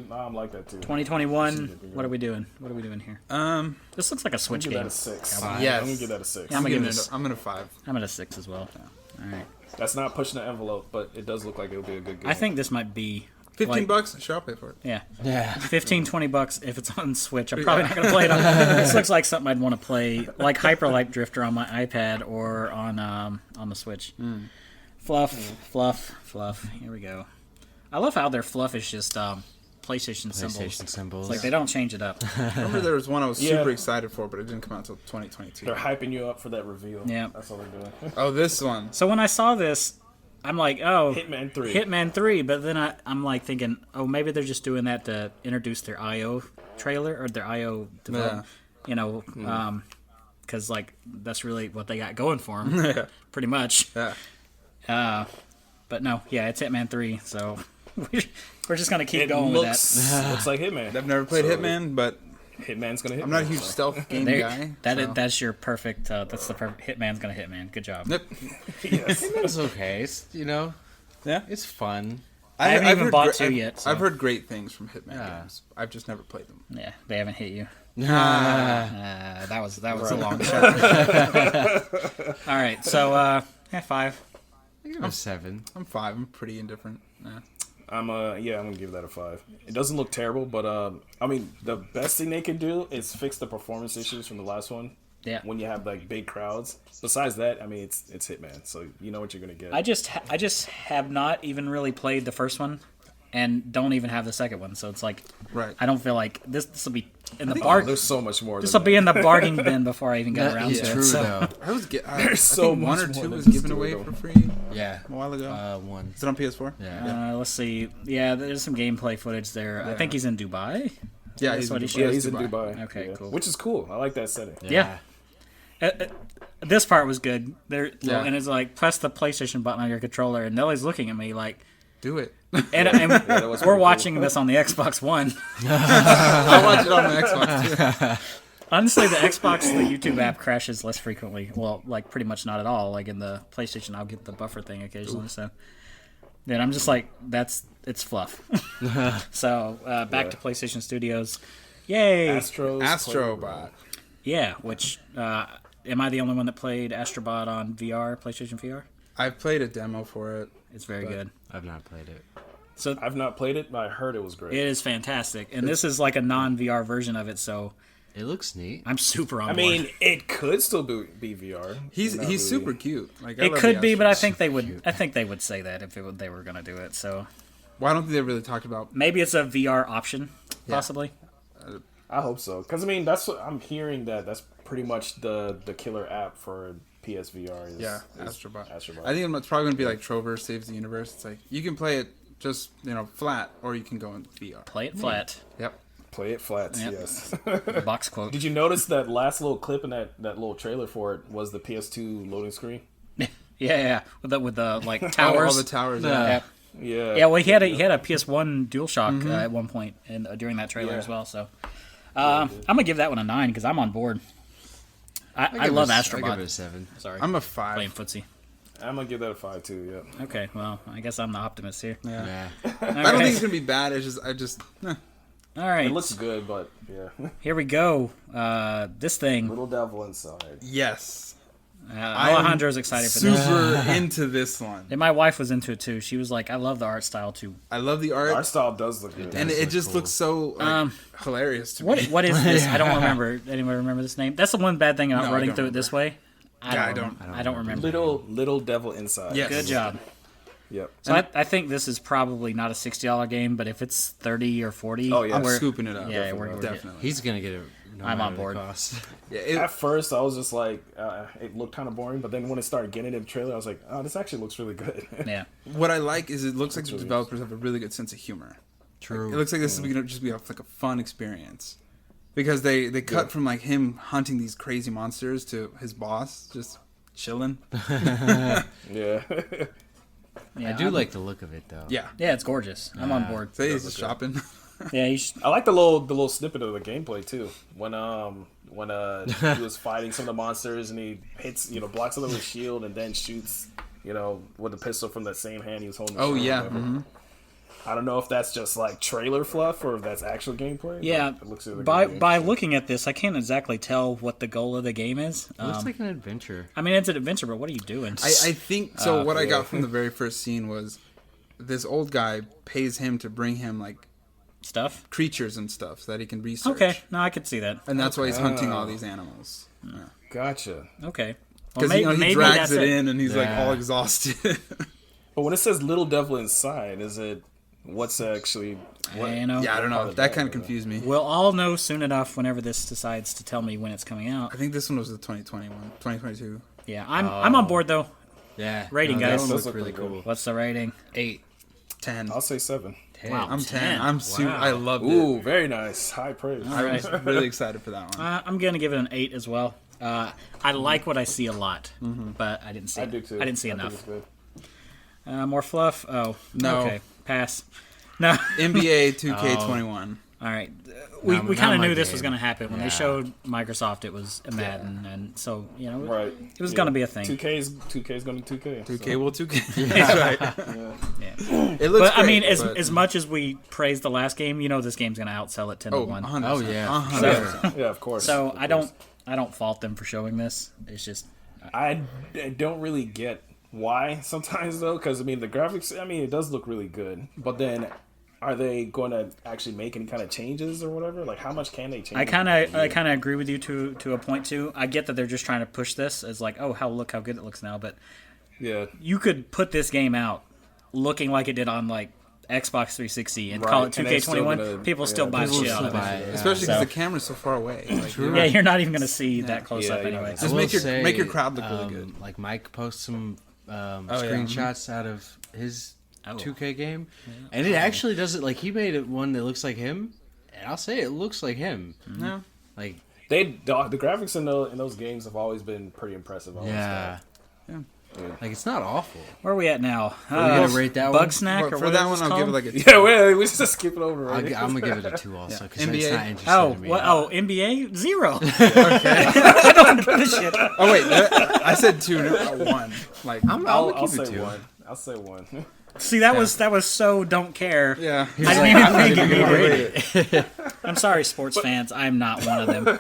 Like that too. 2021. What are we doing? What are we doing here? This looks like a I'm Switch gonna give game. that a 6. Yes. I'm gonna give that a 6. Yeah, I'm gonna give it. I'm gonna 5. I'm at a 6 as well. All right. That's not pushing the envelope, but it does look like it'll be a good game. I think this might be 15 like, bucks. Sure, I'll pay for it. Yeah. Yeah. 15, 20 bucks if it's on Switch. I'm probably not going to play it on. This looks like something I'd want to play, like Hyper Light Drifter on my iPad or on the Switch. Fluff. Here we go. I love how their fluff is just PlayStation symbols. It's like they don't change it up. I remember there was one I was Yeah. super excited for, but it didn't come out until 2022. they're hyping you up for that reveal. Yeah. That's all they're doing. Oh, this one. So when I saw this, I'm like, oh, Hitman 3. But then I'm like thinking, oh, maybe they're just doing that to introduce their IO trailer or their IO development. Yeah. You know, because like that's really what they got going for them, Yeah. pretty much. Yeah. But no, yeah, it's Hitman 3, so we're just gonna keep It going looks with that. looks like Hitman. I've never played So, Hitman, but Hitman's gonna hit. I'm not a huge stealth game There- guy. so. That's your perfect. That's the perfect. Hitman's gonna Hitman. Good job. Yep. Yes. It's okay. It's, Yeah. it's fun. I haven't even heard bought 2 yet, I've so. heard great things from Hitman Yeah. games. I've just never played them. Yeah, they haven't hit you. Ah. That was a long shot. All right, so 5. I give it a 7. I'm 5. I'm pretty indifferent. Yeah. I'm gonna give that a 5. It doesn't look terrible, but I mean, the best thing they can do is fix the performance issues from the last one. Yeah. When you have like big crowds. Besides that, I mean, it's Hitman, so you know what you're gonna get. I just have not even really played the first one, and don't even have the second one. So it's like, Right. I don't feel like this will be in the bargain. There's so much more. This than will be that. in the bargain bin before I even get around That's to true, it. So. though. I was I There's so think one much or more two than was just given do it, away though. for free Yeah. a while ago. 1. Is it on PS4? Yeah. Let's see. Yeah, there's some gameplay footage there. I think he's in Dubai. Yeah, That's he's what in he Dubai. Yeah, shows. he's in Dubai. Dubai. Okay, cool. Which is cool. I like that setting. Yeah. This part was good. Yeah. And it's like, press the PlayStation button on your controller, and Nelly's looking at me like, Do it. and that was we're pretty watching this on the Xbox One. I watched it on my Xbox too. Honestly, the Xbox, the YouTube app crashes less frequently. Well, like pretty much not at all. Like in the PlayStation, I'll get the buffer thing occasionally. So then I'm just like, it's fluff. So back to PlayStation Studios. Yay! Astrobot. Yeah, which am I the only one that played Astrobot on VR, PlayStation VR? I played a demo for it. It's very good. I've not played it. So I've not played it, but I heard it was great. it is fantastic, and this is like a non-VR version of it. So It looks neat. I'm super on I board. mean, it could still be VR. He's Not really- super cute. Like I It love could the be, but I Astros. think they would. I think they would say that if they were going to do it. So Well, I don't think they really talked about. maybe it's a VR option, possibly. I hope so, because I mean, that's what I'm hearing. That's pretty much the killer app for PSVR. Yeah, is Astrobot. Astrobot. I think it's probably going to be like Trover Saves the Universe. It's like you can play it just flat, or you can go in VR. Play it flat. Yep. Play it flat. Yep. Yes. Box quote. Did you notice that last little clip in that little trailer for it was the PS2 loading screen? Yeah. With the like towers. All the towers. Yeah. Yeah. Yeah. Well, he had a PS1 DualShock at one point and during that trailer Yeah. as well. So I'm gonna give that one a 9 because I'm on board. I love I give it Astrobot. a 7. Sorry, I'm a playing 5. footsie. I'm gonna give that a 5 too. Yeah. Okay, well, I guess I'm the optimist here. Yeah. Yeah. I don't think it's going to be bad. It's just All right, It looks good, but yeah. here we go. This thing. Little devil inside. yes. Alejandro's excited for this. Super into this one. And my wife was into it too. She was like, "I love the art style too." I love the Our art, style does look good. and does it look just cool. looks so hilarious to me. What is this? I don't remember. Anyone remember this name? That's the one bad thing about No, I running don't through it this way. I don't remember. Little devil inside. Yes. Good job. Yep. So I think this is probably not a $60 game, but if it's 30 or 40, Oh, yeah. I'm we're- scooping it up. Yeah, definitely. we're definitely. He's going to get it no I'm on matter the board. cost. Yeah, At first, I was just like, it looked kind of boring, but then when it started getting into the trailer, I was like, oh, this actually looks really good. Yeah. what I like is it looks like the developers have a really good sense of humor. True. It looks like this is gonna just be like a fun experience because they cut from like him hunting these crazy monsters to his boss just chilling. Yeah. Yeah, I do like the look of it though. Yeah. Yeah, it's gorgeous. I'm on board. Say he's just shopping. Yeah, I like the little snippet of the gameplay too. When he was fighting some of the monsters and he hits, blocks it with his shield and then shoots, with the pistol from that same hand he was holding. Oh yeah. Mm-hmm. I don't know if that's just like trailer fluff or if that's actual gameplay. Yeah, it looks really by looking at this, I can't exactly tell what the goal of the game is. It looks like an adventure. I mean, it's an adventure, but what are you doing? I think so. What I got from the very first scene was this old guy pays him to bring him like Stuff? creatures and stuff so that he can research. Okay, no, I could see that. And that's why he's hunting all these animals. Yeah. Gotcha. Okay. Because he maybe drags that's it in and he's like all Yeah. exhausted. But when it says little devil inside, is it what's actually? What, You know, Yeah, I don't know. part of That that, kind of yeah. confused me. we'll all know soon enough whenever this decides to tell me when it's coming out. I think this one was the 2022. Yeah, I'm on board though. Yeah. Rating, that guys. one Does looks look really pretty cool. What's the rating? 8. 10. I'll say 7. 10. Wow. I'm 10. 10. I'm super. Wow. I loved it. Ooh, very nice. High praise. All right. I'm really excited for that one. I'm gonna give it an 8 as well. I like what I see a lot, but I didn't see. I do too. I didn't see think enough. it's good. More fluff. Oh No. Okay, pass. No. NBA 2K21. All right. Not We kind of my knew this game. was going to happen when they Yeah. showed Microsoft. It was a Madden, and so Right. it was going to be a thing. 2K's going to 2K. 2K will 2K. That's right. Yeah. It looks But I mean, great, as but- as much as we praised the last game, this game's going to outsell it 10 to Oh, 1. 100%. Oh, yeah. 100%. Yeah, of course. So of I course. don't fault them for showing this. It's just I don't really get why sometimes though, because I mean the graphics. I mean it does look really good, but then are they going to actually make any kind of changes or whatever? Like how much can they change? I kind of agree with you to a point too. I get that they're just trying to push this as like, oh, look how good it looks now, but Yeah. you could put this game out looking like it did on like Xbox 360 and call it Right, and they're still 2K21. gonna- People still yeah, buy the people shit still out of buy it. it. Especially because So- the camera's so far away. Like, True. Yeah, you're not even gonna see that close Yeah, up you're anyway. not Just I make will your say, crowd look really good. Like Mike posts some yeah. screenshots out of his Oh. 2K game, and it actually does it. Like he made it one that looks like him, and I'll say it looks like him. No. Like The graphics in those games have always been pretty impressive. I always yeah. Yeah. Like it's not awful. Where are we at now? you gonna rate that Bug one? Snack For or what that is one, this I'll called? give it like a thought. Yeah, wait, we should just skip it over. I'm Right? gonna give it a 2 also because it's NBA? not interesting Oh, to me. what? Oh, NBA 0. I don't give a shit. Oh wait, I said 2, not 1. Like I'll keep it say 2. 1. I'll say 1. See, that was so don't care. yeah. I didn't even think even it gonna needed. rate it. I'm sorry, sports fans. I'm not one of them.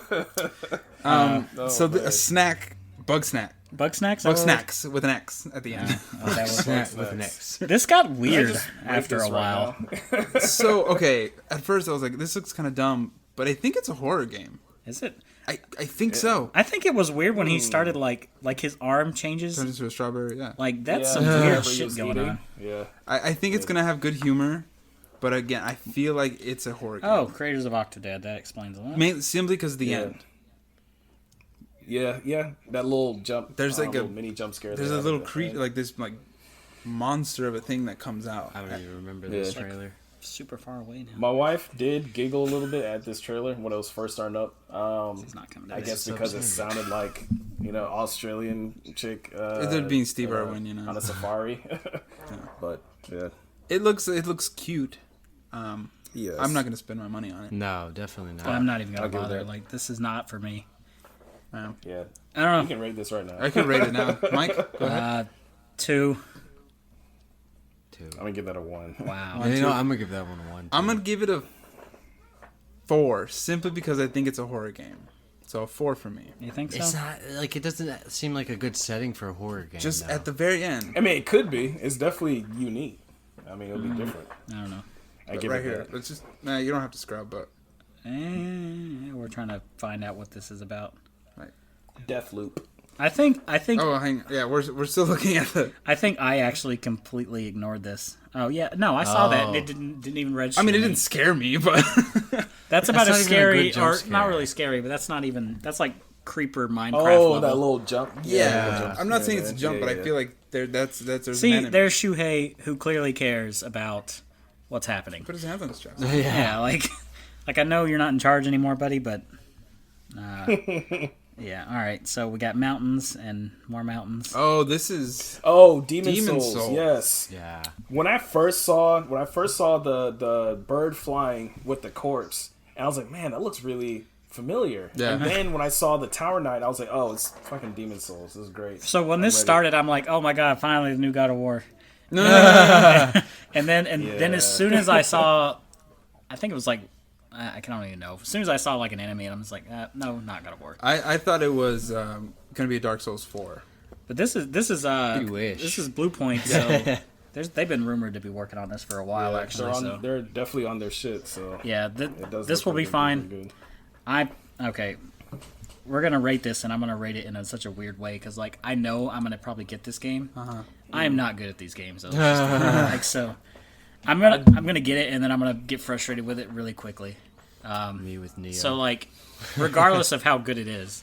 So a snack, bug snack, Bug snacks. bug snacks with an X at the end. Oh, that was- Snap with an X. this got weird Just rate after this a right while. now. So okay, at first I was like, this looks kind of dumb, but I think it's a horror game. Is it? I think so. I think it was weird when he started like his arm changes. Turns into a strawberry. Yeah. Like that's Yeah, some whatever weird he shit was going eating. on. Yeah. I think it's gonna have good humor, but again, I feel like it's a horror game. Oh, creators of Octodad. That explains a lot. Mainly, simply because of the Yeah. end. Yeah. That little jump. There's like a little mini jump scare. There's they a had little at the creature, end. like this, like monster of a thing that comes out. I don't even remember this Yeah. trailer. Super far away now. My wife did giggle a little bit at this trailer when it was first starting up. It's not coming. I Down. guess because it sounded like Australian chick. It being Steve Irwin, on a safari. But yeah, It looks cute. yes. I'm not gonna spend my money on it. No, definitely not. I'm not even gonna I'll give it bother. that. Like this is not for me. Yeah, I you don't know. can rate this right now. I could rate it now. Mike, go ahead. 2. 2. I'm gonna give that a 1. Wow. You know, I'm gonna give that one a 1. I'm gonna give it a 4, simply because I think it's a horror game. So a 4 for me. You think so? It's not like it doesn't seem like a good setting for a horror game. Just though. at the very end, I mean, it could be. It's definitely unique. I mean, it'll be different. I don't know. I give right it here. that. Let's just. Nah, you don't have to scrub, but We're trying to find out what this is about. Death Loop. I think oh, hang. Yeah, we're still looking at the. I think I actually completely ignored this. Oh yeah, no, I saw that. And Oh. it didn't even register. I mean, it me. didn't scare me, but That's about That's as not even a scary, good jump or scare. not really scary, but that's not even. That's like creeper Minecraft Oh, level. that little jump. yeah, jump I'm not scare saying it's a there. jump, Yeah, but I yeah. feel like that's there's an See, enemy. there's Shuhei, who clearly cares about what's happening. Put his hands on his chest. Yeah, like I know you're not in charge anymore, buddy, but yeah. All right, so we got mountains and more mountains. Oh, this is Demon Souls. Yes. Yeah. When I first saw the bird flying with the corpse, and I was like, man, that looks really familiar. Yeah. And then when I saw the Tower Knight, I was like, oh, it's fucking Demon Souls. This is great. So when this ready. started, I'm like, oh my god, finally the new God of War. and then as soon as I saw, I think it was like, I don't even know. As soon as I saw like an enemy, and I'm just like, no, not God of War. I thought it was going to be a Dark Souls 4. But this is Blue Point, so they've been rumored to be working on this for a while, Yeah, actually. they're definitely on their shit. So Yeah, it does this look will like be they're fine. doing good. Okay. We're gonna rate this, and I'm gonna rate it in such a weird way because, like, I know I'm gonna probably get this game. I am not good at these games, though. Like, so I'm gonna get it, and then I'm gonna get frustrated with it really quickly. Me with Neo. So, like, regardless of how good it is,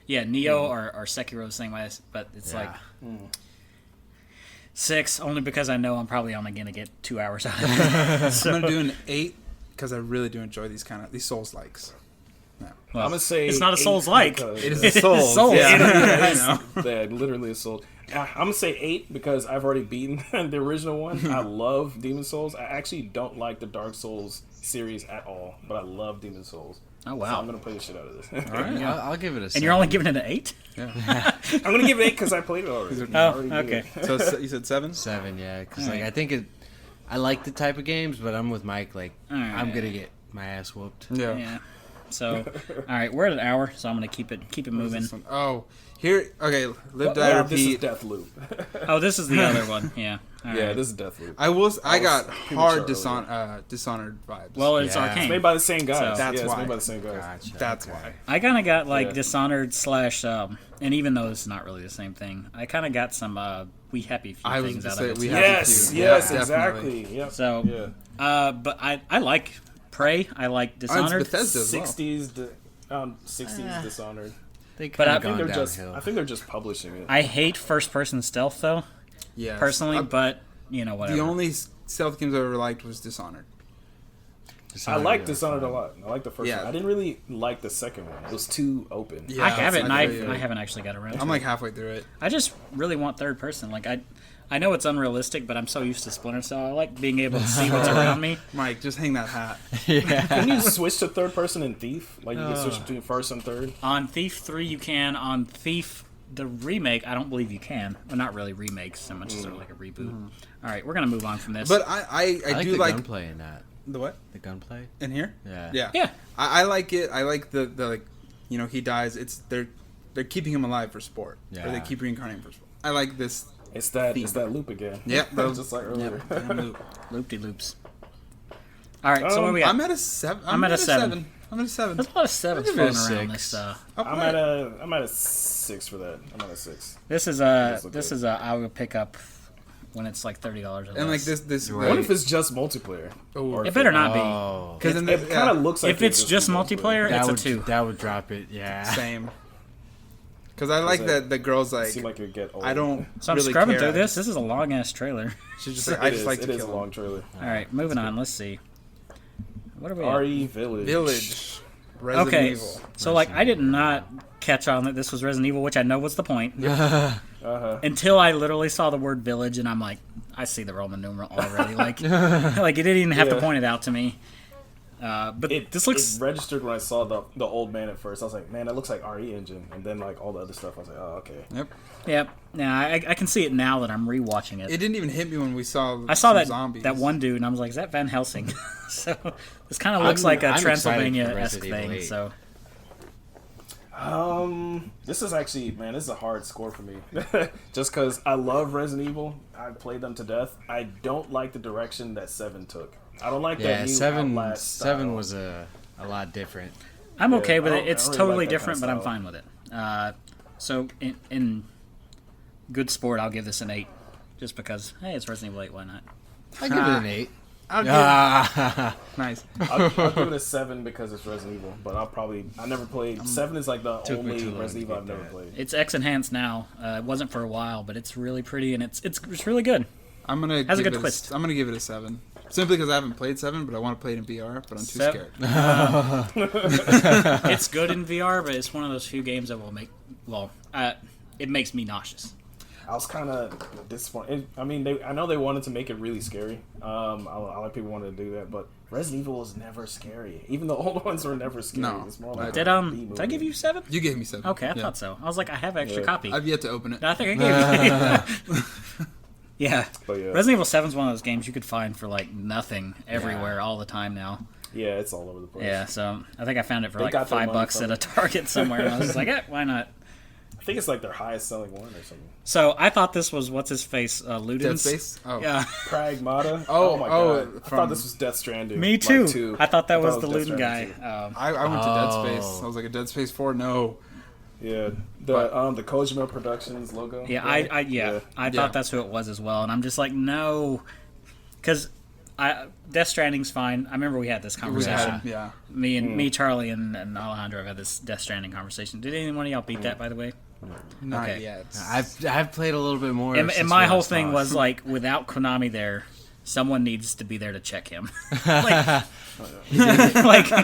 yeah, Neo or Sekiro the same way, but it's like 6 only because I know I'm probably only gonna get 2 hours out of it. So, I'm going to do an 8 because I really do enjoy these Souls likes. well, I'm gonna say it's not a 8 Souls-like. because- It is It a is Souls. Souls. Yeah. Yeah, I know. yeah, literally a Soul. I'm gonna say 8 because I've already beaten the original one. I love Demon Souls. I actually don't like the Dark Souls series at all, but I love Demon Souls. Oh So wow! I'm gonna play the shit out of this. All right. I'll give it a 7. And you're only giving it an 8? I'm gonna give it 8 because I played it already. Oh, I already did okay. it. So you said 7? 7, yeah. Because Alright. I think I like the type of games, but I'm with Mike. Like, Alright. I'm going to get my ass whooped. Yeah. So, all right, we're at an hour, so I'm gonna keep it moving. Oh, here. Okay, live, die, Yeah, this is repeat. Deathloop. Oh, this is the other one. Yeah. All Yeah, right. this is Deathloop. I got hard premature Dishonored vibes. Well, it's Yeah. Arcane. It's made by the same guys. So- Yeah, That's it's why. made by the same guys. Gotcha. that's Okay. why. I kind of got like Yeah. Dishonored / and even though it's not really the same thing, I kind of got some We Happy Few I was things gonna out say of it. We too. Happy Yes, Few. yes, Yeah, exactly. definitely. Yep. So, yeah. but I like Prey. I like Dishonored. Bethesda as well. 60s Dishonored. They But kind I of think gone I downhill. think they're just publishing it. I hate first-person stealth though, Yes. personally. But you know, whatever. The only stealth games I ever liked was Dishonored. I like Dishonored a lot. I like the first Yeah. one. I didn't really like the second one. It was too open. Yeah. I haven't. And I feel you. I haven't actually got around. to I'm it. like halfway through it. I just really want third person. Like I know it's unrealistic, but I'm so used to Splinter Cell. I like being able to see what's around me. Mike, just hang that hat. Can you switch to third person in Thief? Like you can switch between first and third? On Thief 3, you can. On Thief, the remake, I don't believe you can. Well, not really remakes so much as sort of like a reboot. All right, we're gonna move on from this. But I I like do the like gunplay in that. the what The gunplay? in here. Yeah. Yeah. yeah, I like it. I like the like, he dies. They're keeping him alive for sport. Or they Yeah. keep reincarnating for sport. I like this. It's that loop again. Yep, that was- just like earlier. loop-de-loops. All right, so what do we got? I'm at a 7. I'm at a 7. I'm at a 7. There's a lot of sevens I'll give it a floating around 6. this. I'm at a 6 for that. I'm at a 6. This is okay. I will pick up when it's like $30 or less. And like this. Right. What if it's just multiplayer? Oh. Or It better not be. Oh. Because It kind of looks like If it's just multiplayer, That it's a would, 2. that would drop it, yeah. same. Because I like it- that the girls It like. seemed like it get old. I don't. So I'm really scrubbing care. through this. This is a long ass trailer. She's just like I just like it to is kill a them. long trailer. All right, moving on. Let's see. What are we? At? RE Village. Village. Resident Okay, Evil. so like I did not catch on that this was Resident Evil, which I know was the point Uh-huh. until I literally saw the word village, and I'm like, I see the Roman numeral already. Like, like it didn't even have to Yeah. point it out to me. But this looks. It registered when I saw the old man at first. I was like, man, that looks like RE Engine. And then like all the other stuff, I was like, oh, okay. Yep. Yep. Yeah, I can see it now that I'm rewatching it. It didn't even hit me when we saw. I saw some that zombies. that one dude, and I was like, "Is that Van Helsing?" So this kind of looks I'm- like a I'm excited for Transylvania-esque Resident Evil thing. 8. So This is actually, man, this is a hard score for me. Just because I love Resident Evil. I played them to death. I don't like the direction that 7 took. I don't like Yeah, that new 7 Outlast seven style. was a lot different. I'm Yeah, okay with I it. don't- It's I don't really totally like that different, but kinda I'm style. fine with it. So in good sport, I'll give this an 8, just because hey, it's Resident Evil 8. Why not? I give it an 8. I'll give Ah. nice. I'll give it a 7 because it's Resident Evil. But I never played. 7 is like the Took me only too long Resident to Evil I've get never that. played. It's X enhanced now. It wasn't for a while, but it's really pretty and it's really good. I'm gonna Has a give good it twist. I'm gonna give it a 7. Simply because I haven't played 7, but I want to play it in VR, but I'm too scared. It's good in VR, but it's one of those few games that will it makes me nauseous. I was kind of disappointed. I mean, I know they wanted to make it really scary. A lot of people wanted to do that, but Resident Evil was never scary. Even the old ones were never scary. No. It's more like Did I give you 7? You gave me 7. Okay, I thought so. I was like, I have an extra copy. I've yet to open it. I think I gave you. Yeah. But yeah. Resident Evil 7 is one of those games you could find for like nothing everywhere all the time now. Yeah, it's all over the place. Yeah, so I think I found it for like got their money $5 from at a Target somewhere, and I was just like, why not? I think it's like their highest selling one or something. So I thought this was what's his face, Luden's. Dead Space? Oh. Yeah. Pragmata. Oh, my god! I from- thought this was Death Stranding. Me too. Like, 2. I thought that was it the Death Luden Stranding guy. 2. I went to Dead Space. I was like, a Dead Space 4? No. Yeah, the Kojima Productions logo. Yeah, I thought that's who it was as well, and I'm just like, no, because Death Stranding's fine. I remember we had this conversation. Yeah. Me, Charlie, and Alejandro have had this Death Stranding conversation. Did anyone of y'all beat that, by the way? Not Okay. yet. I've played a little bit more. And since my we whole last thing talked. was like, without Konami there, someone needs to be there to check him. like,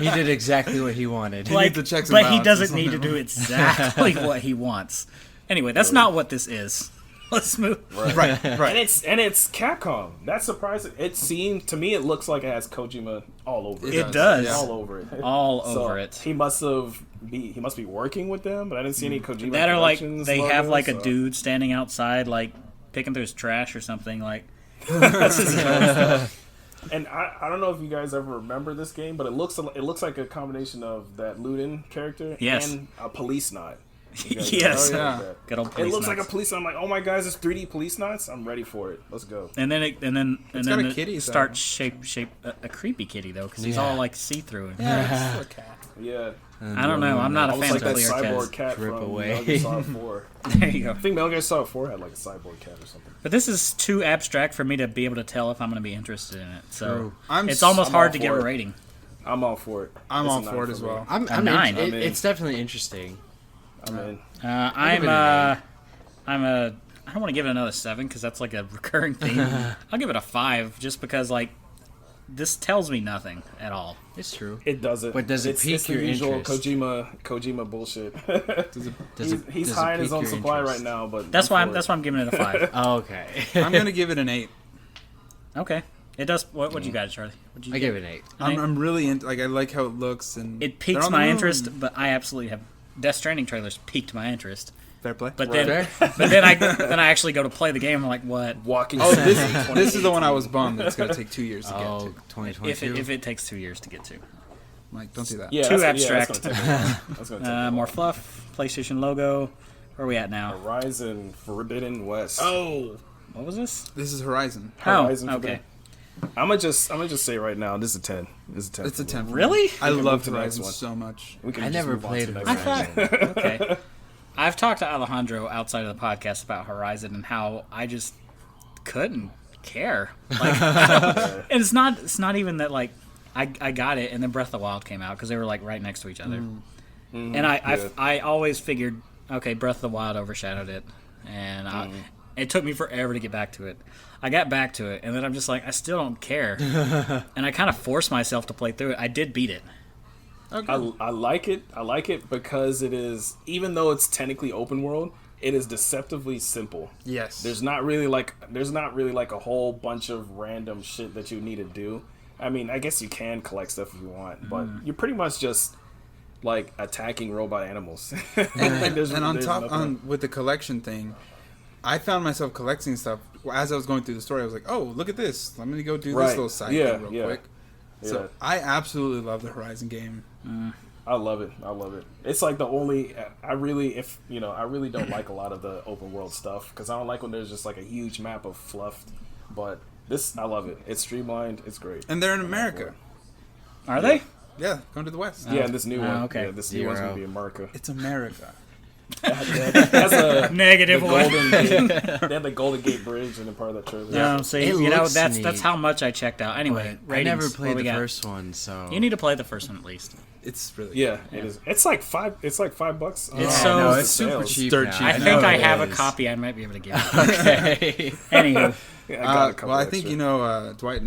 he did exactly what he wanted. like, the checks and but he balances doesn't on need to him. do exactly what he wants. Anyway, that's not what this is. Let's move. Right. And it's Capcom. That's surprising. It seemed to me it looks like it has Kojima all over it. It does. Yeah. All over it. All So over it. He must be working with them, but I didn't see any Kojima. That are like Productions they have logo, like so. a dude standing outside like picking through his trash or something like. That's his stuff. And I don't know if you guys ever remember this game, but it looks like a combination of that Luden character Yes. and a police knot. Yes. Oh, yeah. Good old It police looks like a nuts. police knot. I'm like, oh my god, this 3D police knots. I'm ready for it. Let's go. And then got a kitty, it so- starts shape a creepy kitty though because he's Yeah. all like see through. Yeah. It's a cat. Yeah. I don't know. I'm not a Almost fan like of that clear cyborg cats. cat Rip from away. Metal Gear Solid 4. There you go. I think Metal Gear Solid 4 had like a cyborg cat or something. But this is too abstract for me to be able to tell if I'm going to be interested in it. So True. it's almost I'm hard all to give for a it. rating. I'm all for it. I'm It's a all 9 for it as me. well. I'm A 9. It's definitely interesting. I'm in. I don't want to give it another 7 because that's like a recurring theme. I'll give it a 5 just because like this tells me nothing at all. It's true. It doesn't. But does it it's, pique it's the your usual interest? Kojima bullshit. He's Does it high in his pique own your supply interest? right now, but That's why I'm giving it a 5. Oh, okay. I'm going to give it an 8. Okay. It does. What you got, Charlie? What'd you I get? give it an 8. I'm really into, like, I like how it looks. And It they're piques on the my moon. interest, but I absolutely have Death Stranding trailers piqued my interest. Fair play. But Right. then, Fair? but then I actually go to play the game. I'm like, what? walking. Oh, Simulator this is the one I 2018. was bummed that it's going to take 2 years to get Oh, to. 2022. If it takes 2 years to get to. Like, don't do that. Yeah, Too that's- yeah, abstract. that's gonna take a while. That's gonna take a while. More fluff. PlayStation logo. Where are we at now? Horizon Forbidden West. Oh, what was this? This is Horizon. Horizon Oh, okay. Forbidden. I'm gonna just say right now, this is a 10. This is a 10. It's a 10. for me. Really? I We can love move to the next Horizon one. so much. We can I just never move on to played the next Horizon. one. Okay. I've talked to Alejandro outside of the podcast about Horizon and how I just couldn't care. Like, and it's not even that like I got it and then Breath of the Wild came out because they were like right next to each other. And I always figured, okay, Breath of the Wild overshadowed it, and it took me forever to get back to it. I got back to it, and then I'm just like, I still don't care, and I kind of forced myself to play through it. I did beat it. Okay. I like it. I like it because it is, even though it's technically open world, it is deceptively simple. Yes. There's not really like a whole bunch of random shit that you need to do. I mean, I guess you can collect stuff if you want, but you're pretty much just like attacking robot animals. And on top, with the collection thing, I found myself collecting stuff as I was going through the story. I was like, "Oh, look at this! Let me go do Right. this little side Yeah, thing real yeah. quick." So I absolutely love the Horizon game. I love it. I love it. It's like the only I really don't like a lot of the open world stuff because I don't like when there's just like a huge map of fluff. But this, I love it. It's streamlined. It's great. And they're in America. Are they? Yeah, going to the West. Yeah, and this new one. okay. Yeah, this new one's gonna Zero. be America. It's America. That's a Negative the one. Golden Gate. They had the Golden Gate Bridge in the part of that trailer. Yeah, so It you know looks that's neat. how much I checked out. Anyway, I ratings. never What played we the got? first one, so You need to play the first one at least. It's really Yeah, it is. It's like $5. It's like $5. It's so- no, it's it's super sales. cheap. Dirt now. cheap. I I think know I it have a is. copy. I might be able to give you. Okay. Anywho, Yeah, I got a couple well, I think extra. you know Dwight and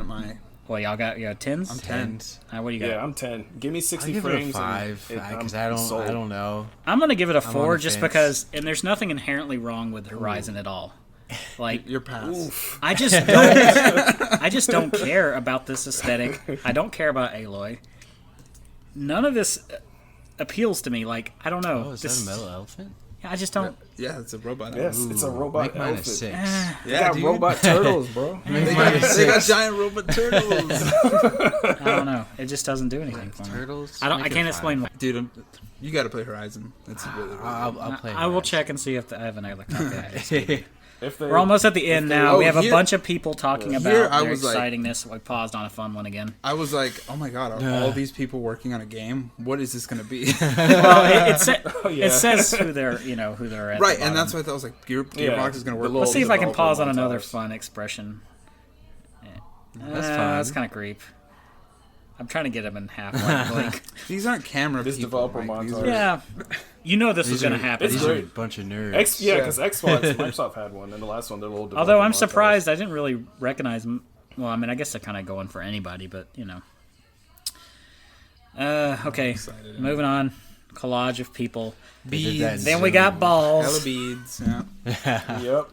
Well, y'all got 10s? I'm 10. What do you got? Yeah, I'm 10. Give me I'll 60 give it a frames. 5 because I sold. don't know. I'm gonna give it a on 4 the just fence. because, and there's nothing inherently wrong with Horizon at all. Like, You're past. Oof. I just don't care about this aesthetic. I don't care about Aloy. None of this appeals to me. Like, I don't know. Oh, is that a metal elephant? I just don't. Yeah, it's a robot. Yes, it's a robot Make mine a elephant. 6. They Yeah, got dude. robot turtles, bro. They got giant robot turtles. I don't know. It just doesn't do anything for me. Turtles? I Make it can't 5. explain why. Dude, you got to play Horizon. It's really, really I'll play. I will Horizon. check and see if I have another copy. I just- If they, We're almost at the end now. oh, We have a here- bunch of people talking about here I their was like- excitingness. We paused on a fun one again. I was like, oh my god, are all these people working on a game? What is this going to be? Well, yeah. it says who they're at. Right, the and that's bottom. why I thought I was like, Gearbox Yeah, is going to the work. little- Let's see if I can developer pause on another montage. fun expression. That's fun. That's kind of creep. I'm trying to get him in half like blink. These aren't camera This people. developer Mike. These montage. are- Yeah, you know this was These going to are- happen. It's These are a great. bunch of nerds. Yeah, because Xbox, Microsoft had one, and the last one, they're a little. Although developer I'm montage. surprised, I didn't really recognize. Well, I mean, I guess they're kind of going for anybody, but you know. Okay, excited. moving on. Collage of people. They did that in Then we Zoom. got balls. Hella beads. Yeah. Yep.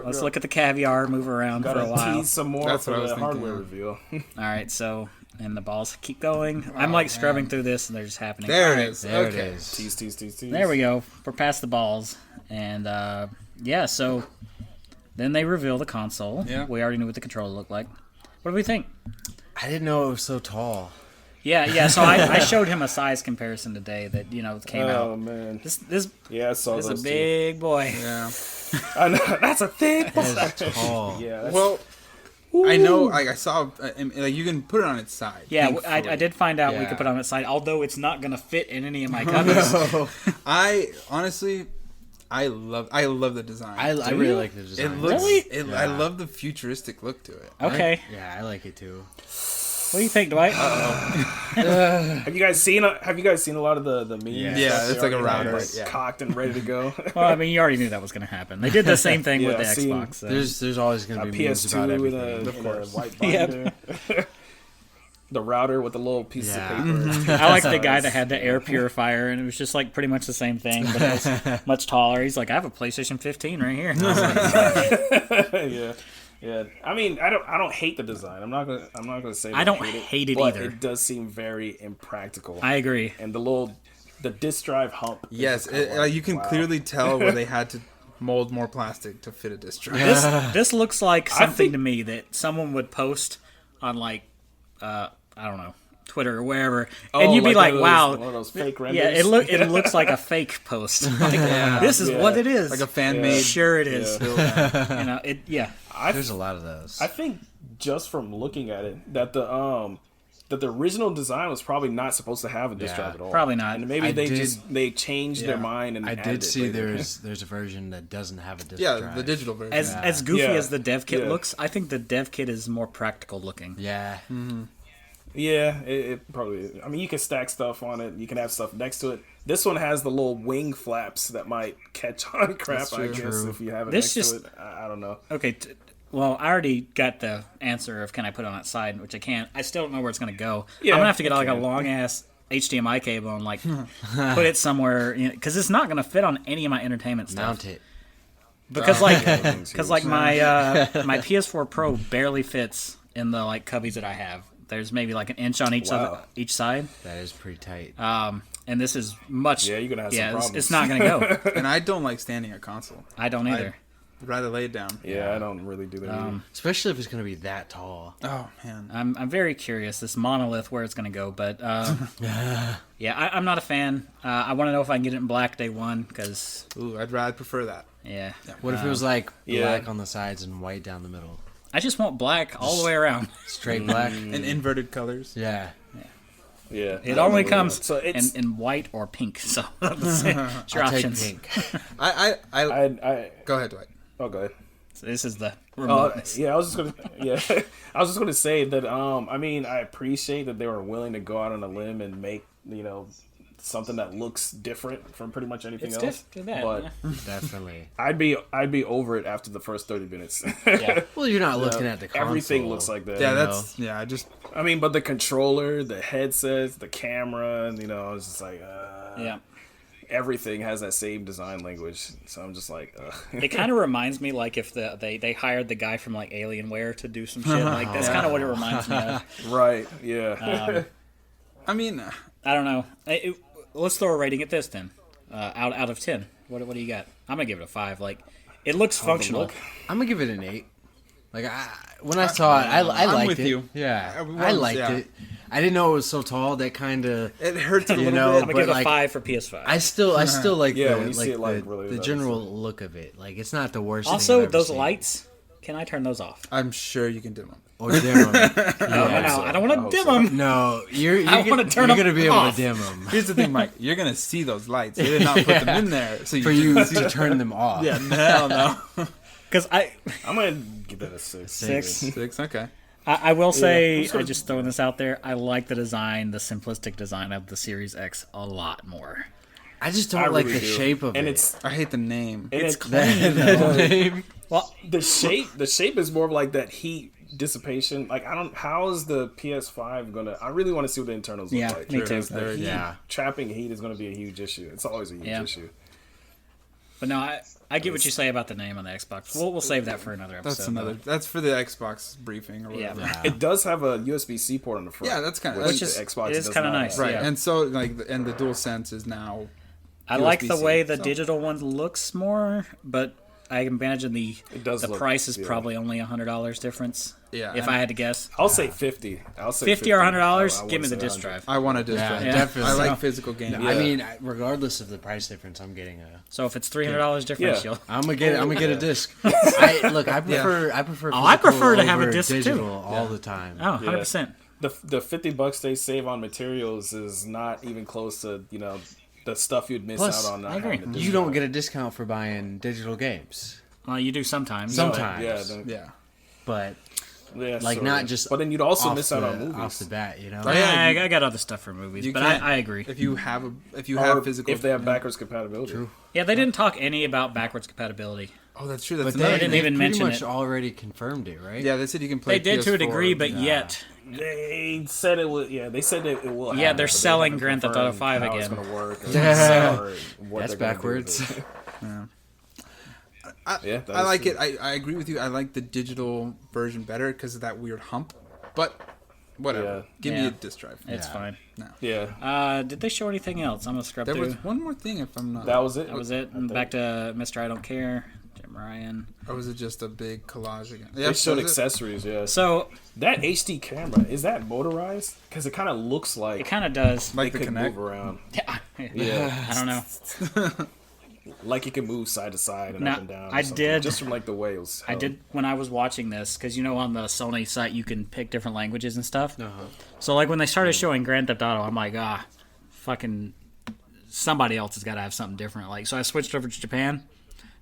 Let's look at the caviar, move around for a Gotta while. tease some more That's for what I was the thinking, hardware yeah. reveal. All right, so and the balls keep going. I'm like scrubbing man. through this, and they're just happening. There All it right, is. There Okay. it is. Tease. There we go. We're past the balls, and yeah. So then they reveal the console. Yeah. We already knew what the controller looked like. What do we think? I didn't know it was so tall. Yeah. So I showed him a size comparison today that came Oh out. man. This Yeah, I saw is a those. big boy. Yeah. Too. I know that's a thick. That is tall. Yeah. That's, Well, I know. Like I saw, like you can put it on its side. Yeah, thankfully. I did find out we Yeah. could put it on its side, although it's not going to fit in any of my covers. I honestly, I love the design. I really like the it design. looks. Really? I Yeah. love the futuristic look to it. Okay. Yeah, I like it too. What do you think, Dwight? Have you guys seen a lot of the memes? Yeah. Yeah, Stuff it's they like a already have, router, like, yeah. cocked and ready to go. Well, I mean, you already knew that was going to happen. They did the same thing with Yeah, the I've seen- Xbox. So. There's always going A to be memes about PS2 with everything. a white Yep. binder. The router with the little piece Yeah. of paper. I like the guy that had the air purifier, and it was just like pretty much the same thing, but it was much taller. He's like, I have a PlayStation 15 right here. And I was like, Yeah. I mean, I don't hate the design. I'm not gonna say that I don't I hate it but either. It does seem very impractical. I agree. And the disk drive hump. is Yes, just kinda you can wow. clearly tell where they had to mold more plastic to fit a disc drive. This looks like something think- to me that someone would post on like I don't know, Twitter or wherever, and you'd be like, one of wow. those fake renders. Yeah, it looks like a fake post. Like, this is what it is. Like a fan made. Sure it is. Yeah. You know, it. Yeah. There's a lot of those. I think just from looking at it that the original design was probably not supposed to have a disk Yeah. drive at all. Probably not. And maybe I they did- they changed their Yeah. mind and I added did it see later. there's a version that doesn't have a disc Yeah, drive. the digital version. As goofy Yeah. as the dev kit Yeah. looks, I think the dev kit is more practical looking. Yeah. Yeah, it probably is. I mean, you can stack stuff on it. You can have stuff next to it. This one has the little wing flaps that might catch on crap, That's I true. guess, if you have it This next just- to it. I don't know. Okay. Well, I already got the answer of can I put it on its side, which I can't. I still don't know where it's going to go. Yeah, I'm going to have to get you like a can. long ass HDMI cable and like put it somewhere, because it's not going to fit on any of my entertainment stuff. Mount it. Because thing's like my my PS4 Pro barely fits in the like cubbies that I have. There's maybe like an inch on Wow. each side. That is pretty tight. And this is much. Yeah, you're gonna have some it's- problems. It's not gonna go. And I don't like standing at console. I don't either. I'd rather lay it down. Yeah, I don't really do that either. Especially if it's going to be that tall. Oh man. I'm very curious this monolith where it's gonna go, but yeah, I'm not a fan. I want to know if I can get it in black day one because Ooh, I'd rather prefer that. yeah. What if it was like yeah. black on the sides and white down the middle? I just want black all the way around. Straight black? And inverted colors. Yeah. Yeah, It only comes so it's. in white or pink, so it's your I'll take options. pink. I Go ahead, Dwight. oh, go ahead. So this is the remoteness. Yeah, I was just gonna say that. I mean, I appreciate that they were willing to go out on a limb and make something that looks different from pretty much anything It's else. But Definitely. I'd be over it after the first 30 minutes. Yeah. Well, you're not looking at the console. Everything looks like that. Yeah, you that's know? yeah. I just I mean, but the controller, the headsets, the camera, and it's just like Yeah. everything has that same design language. So I'm just like, It kind of reminds me like if they hired the guy from like Alienware to do some shit. Like that's kind of what it reminds me of. right, yeah. I mean, I don't know. Let's throw a rating at this then. Out of 10. What do you got? I'm gonna give it a 5. Like, it looks functional. I'm gonna give it an 8. Like when I saw it, I liked with it. you. Yeah, was, I liked yeah. it. I didn't know it was so tall. That kind of it hurts a little know, bit. I'm gonna but give it a like, 5 for PS5. I still like Yeah, the when you see it, like, really the nice. general look of it. Like it's not the worst. thing Also, I've ever those seen. lights. Can I turn those off? I'm sure you can do them. or dim them. No, I don't want to dim them. No, you're I wanna turn you're them gonna be able off. to dim them Here's the thing, Mike. You're gonna see those lights. They did not put them in there, so for you to turn them off. Yeah, hell no. Because I'm gonna give that a 6. 6. 6. Okay. I will say, I'm I just throwing this out there. I like the design, the simplistic design of the Series X a lot more. I just I don't like really the do. shape of and it. it's I hate the name. it's That name. Well, the shape is more of like that heat dissipation. Like how is the PS5 gonna? I really want to see what the internals Yeah, look like. me too. Because the heat, Yeah. trapping heat is gonna be a huge issue. It's always a huge Yeah. issue. but no, I get what you say about the name on the Xbox. We'll save that for another episode. That's another. That's for the Xbox briefing or Yeah. whatever. It does have a USB-C port on the front. Yeah, that's kinda- which which the is- Xbox it is does kinda not nice, have. Right, Yeah. and so and the DualSense is now. I like the USB-C, way the so- digital one looks more, but I imagine the does look- price is yeah. probably only $100 difference. Yeah, If and- I had to guess. I'll say 50. I'll say 50 or $100, I give me the wouldn't say disc 100. drive. I want a disc Yeah, drive. definitely. I like So- physical games. I mean, regardless of the price difference, I'm getting a. So if it's $300 difference, Yeah. you'll... I'm gonna get a disc. I prefer. I prefer. I prefer to physical have a over disc, too. digital all the time. Oh, 100%. The $50 they save on materials is not even close to the stuff you'd miss Plus, out on. Not I agree. having a disc You don't drive. get a discount for buying digital games, Well, you do sometimes. Sometimes. Yeah, then- Yeah. but yeah, like sorta. not just. But then you'd also off miss out the- on movies. off the bat. You know. Oh, yeah, I got other stuff for movies, You but can't- I agree. If you have Or physical, if they have backwards compatibility. True. Yeah, they didn't talk any about backwards compatibility. Oh, that's true. That's But another they didn't thing. even pretty mention much it. already confirmed it, right? Yeah, they said you can play. They did to a PS4, degree, but yeah. yet... They said it would. Yeah, they said it will. Yeah, happen, they're but they selling haven't Grand Theft confirmed Auto 5 how it's again. going to work. Yeah. or what That's they're gonna do with backwards. it. I that I is like true. it. I agree with you. I like the digital version better because of that weird hump. But whatever. Yeah. Give me Yeah. a disc drive. It's Yeah. fine. Yeah, Did they show anything else? I'm going to scrub There through. was one more thing, if I'm not. that was it. That was it. I And think. back to Mr. I Don't Care, Jim Ryan. Or was it just a big collage again? They showed was it? accessories. Yeah. So, That HD camera, is that motorized? Because it kind of looks like it kind of does. Like it the could Kinect. move around. Yeah. Yeah. I don't know. Like it can move side to side and Now, up and down. or I something, did- just from like the way it was. I held. did when I was watching this, because on the Sony site you can pick different languages and stuff. Uh-huh. So like when they started showing Grand Theft Auto, I'm like, fucking somebody else has got to have something different. Like, so I switched over to Japan,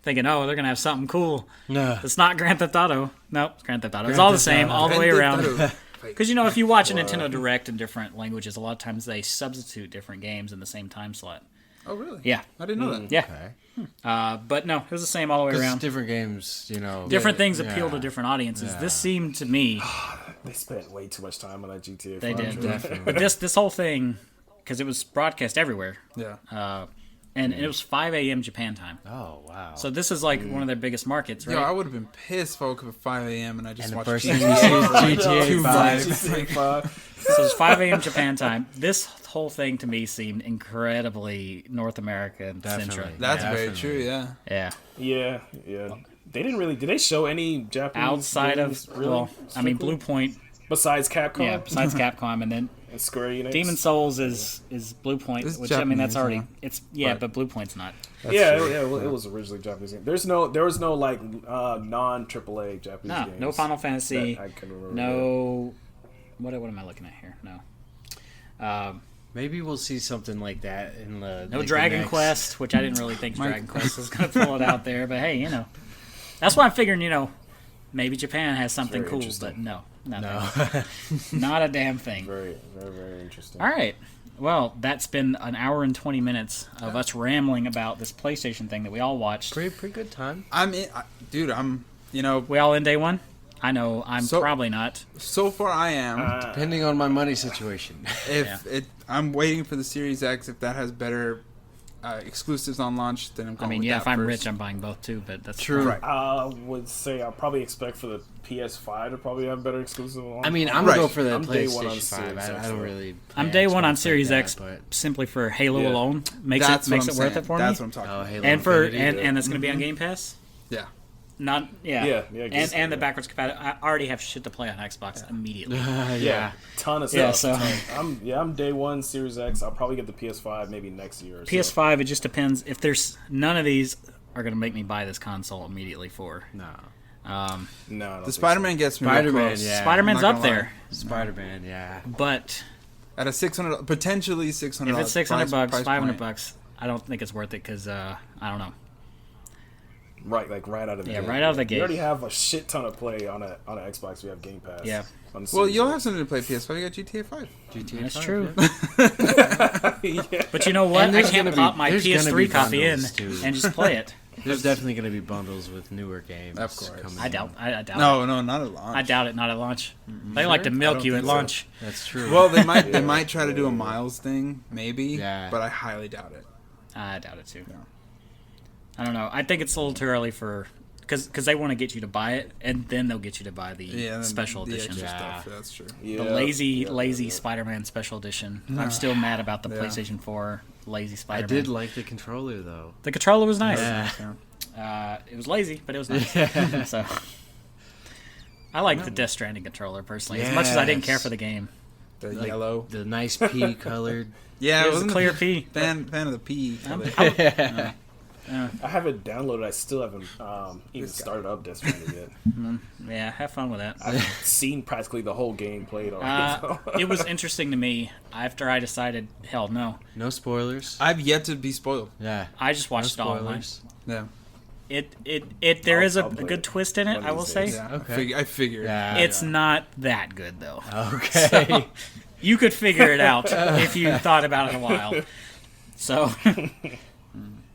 thinking, oh, they're gonna have something cool. No. It's not Grand Theft Auto. Nope, it's Grand Theft Auto. It's all the Theft same, Auto. all the way Grand around. Theft Auto. Because if you watch a Nintendo Direct in different languages, a lot of times they substitute different games in the same time slot. Oh, really? Yeah, I didn't know that. yeah. Okay. But no, it was the same all the way Because around. different games, Different things appeal yeah. to different audiences. Yeah. This seemed to me They spent way too much time on that GTA. they 5 did. trailer. Definitely. But this whole thing, because it was broadcast everywhere, Yeah. and it was 5 a.m. Japan time. Oh wow. So this is like one of their biggest markets, right? Yo, I would have been pissed if I woke up at 5 a.m. and I just and the watched first GTA. thing you see is GTA Two 5. GTA 5. So it's 5 a.m. Japan time. This whole thing to me seemed incredibly North American centric. Definitely. That's Yeah, very definitely. true, yeah. Yeah. Yeah. They didn't really. Did they show any Japanese Outside games, of, really? well, I mean, Strictly? Blue Point, Besides Capcom. yeah, besides Capcom, and then And Square Enix. Demon Souls is Blue Point, It's which I mean that's Japanese, already huh? it's yeah, Right. but Blue Point's not. Yeah, true. yeah. Well, it was originally Japanese game. There was no like non AAA Japanese No, games. no Final Fantasy, that I can remember. no. What am I looking at here? No. Maybe we'll see something like that in the No like, the Dragon next- Quest, which I didn't really think Mike- Dragon Quest was going to pull it out there, but hey, that's why I'm figuring, maybe Japan has something very cool, interesting. but no. Nothing. No. Not a damn thing. Very, very, very interesting. All right. Well, that's been an hour and 20 minutes of us rambling about this PlayStation thing that we all watched. Pretty good time. Dude, you know, We all in day one? I know I'm probably not. so far I am. Depending on my money situation. I'm waiting for the Series X. If that has better exclusives on launch, then I'm going. I mean, with yeah, that if I'm first. rich, I'm buying both too. But that's True. Right. I would say I'll probably expect for the PS5 to probably have better exclusive. I mean, I'm Right. going to go for the I'm day one on PlayStation 5. Series I X, don't though. really. I'm play day one on Xbox Series like X that, simply for Halo Yeah. alone makes That's it what makes I'm it worth saying. it for That's me. what I'm talking Oh, about. Halo And for Infinity. and that's going to be on Game Pass. Yeah. Not Yeah, and the backwards compatible. I already have shit to play on Xbox immediately. yeah, ton of Yeah, stuff. so- I'm day one Series X. I'll probably get the PS5 maybe next year. Or so. PS5, it just depends. If there's none of these are going to make me buy this console immediately for. No. No, I don't The think Spider-Man gets me real Spider-Man, close. yeah. Spider-Man's I'm up not gonna there, Spider-Man, yeah. but At a $600, potentially $600. if it's $600, price $500, point. bucks, I don't think it's worth it because I don't know. Right, like right out of the Yeah, gate. right out of the gate. You already have a shit ton of play on a Xbox. We have Game Pass. Yeah. On the Well, Series you'll X. have something to play PS5. You got GTA 5. GTA That's 5, true. yeah. But you know what? And I there's can't gonna pop be- my there's gonna PS3 be copy in bundles, too. and just play it. There's definitely going to be bundles with newer games. Of course. Coming I in. doubt. I doubt. No, not at launch. I doubt it. Not at launch. They like to milk don't you at think so. launch. That's true. Well, they might try to do a Miles thing, maybe. Yeah. But I highly doubt it. I doubt it too. No. I don't know. I think it's a little too early for because they want to get you to buy it and then they'll get you to buy the Yeah. special the edition. extra Yeah. stuff. That's true. Yeah, The lazy yeah. Spider-Man special edition. I'm still mad about the Yeah. PlayStation 4 lazy I Spider-Man. did like the controller, though. The controller was nice. Yeah. It was lazy, but it was nice. So I like the Death Stranding controller personally, as much as I didn't care Yes. for the game. The Like, yellow. The nice pea colored. Yeah, It it was a wasn't clear P. Fan of the P. color. I have it downloaded. I still haven't even started up Death Stranding yet. Yeah, have fun with that. I've seen practically the whole game played already. It was interesting to me after I decided, hell no. No spoilers. I've yet to be spoiled. Yeah. I just watched it no all online. spoilers. Yeah. There is a I'll play good it twist in it, one I of will these say. days. Yeah. Okay. I figured. Yeah. It's not that good though. Okay. You could figure it out if you thought about it a while. So,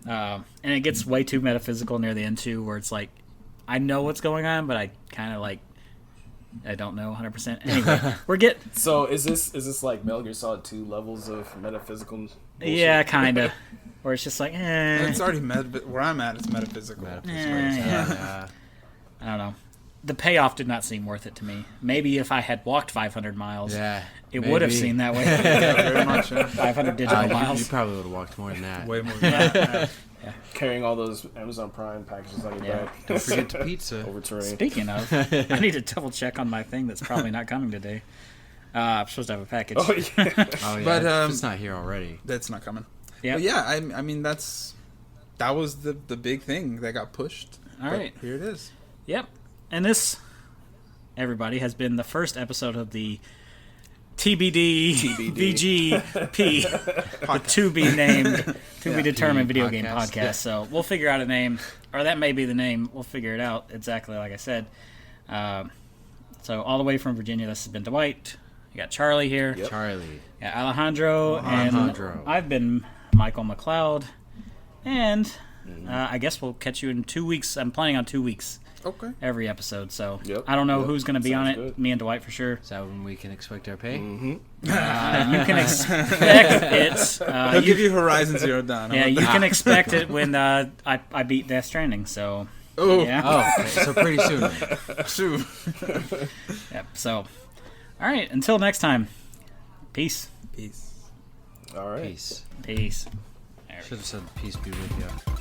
and it gets way too metaphysical near the end too, where it's like, I know what's going on, but I kind of like, I don't know 100%. Anyway, we're getting, So is this like Metal Gear Solid 2 levels of metaphysical? Bullshit? yeah, kind of, where it's just like, It's already where I'm at. It's metaphysical. yeah. I don't know. The payoff did not seem worth it to me. Maybe if I had walked 500 miles, Yeah. it would have maybe. seemed that way. Yeah, very much. 500 digital You miles. probably would have walked more than that. Way more. Than that. Carrying all those Amazon Prime packages on your Yeah. back. Don't forget the pizza. Over terrain. Speaking of, I need to double check on my thing that's probably not coming today. I'm supposed to have a package. Oh yeah. Oh, yeah. But, if it's not here already. That's not coming. Yeah. But yeah, I mean that was the big thing that got pushed. All But right. here it is. Yep. And this, everybody, has been the first episode of the TBD, VGP, the to be named, to be determined video game podcast. podcast. Yeah. So we'll figure out a name, or that may be the name. We'll figure it out exactly like I said. So all the way from Virginia, this has been Dwight. You got Charlie here. Yep. Charlie. Yeah, Alejandro, Alejandro. and I've been Michael McLeod. And I guess we'll catch you in 2 weeks. I'm planning on 2 weeks Okay. every episode, so Yep, I don't know yep. who's going to be on it. Sounds good. Me and Dwight for sure. Is that when we can expect our pay? You can expect it. He'll give you Horizon Zero Dawn. How Yeah, about you that? can expect it when I beat Death Stranding. So Oh, yeah, Oh, okay. So pretty soon. then. shoot. yep. So all right, until next time. Peace. Peace. All right. Peace. Peace. Should have said peace be with you.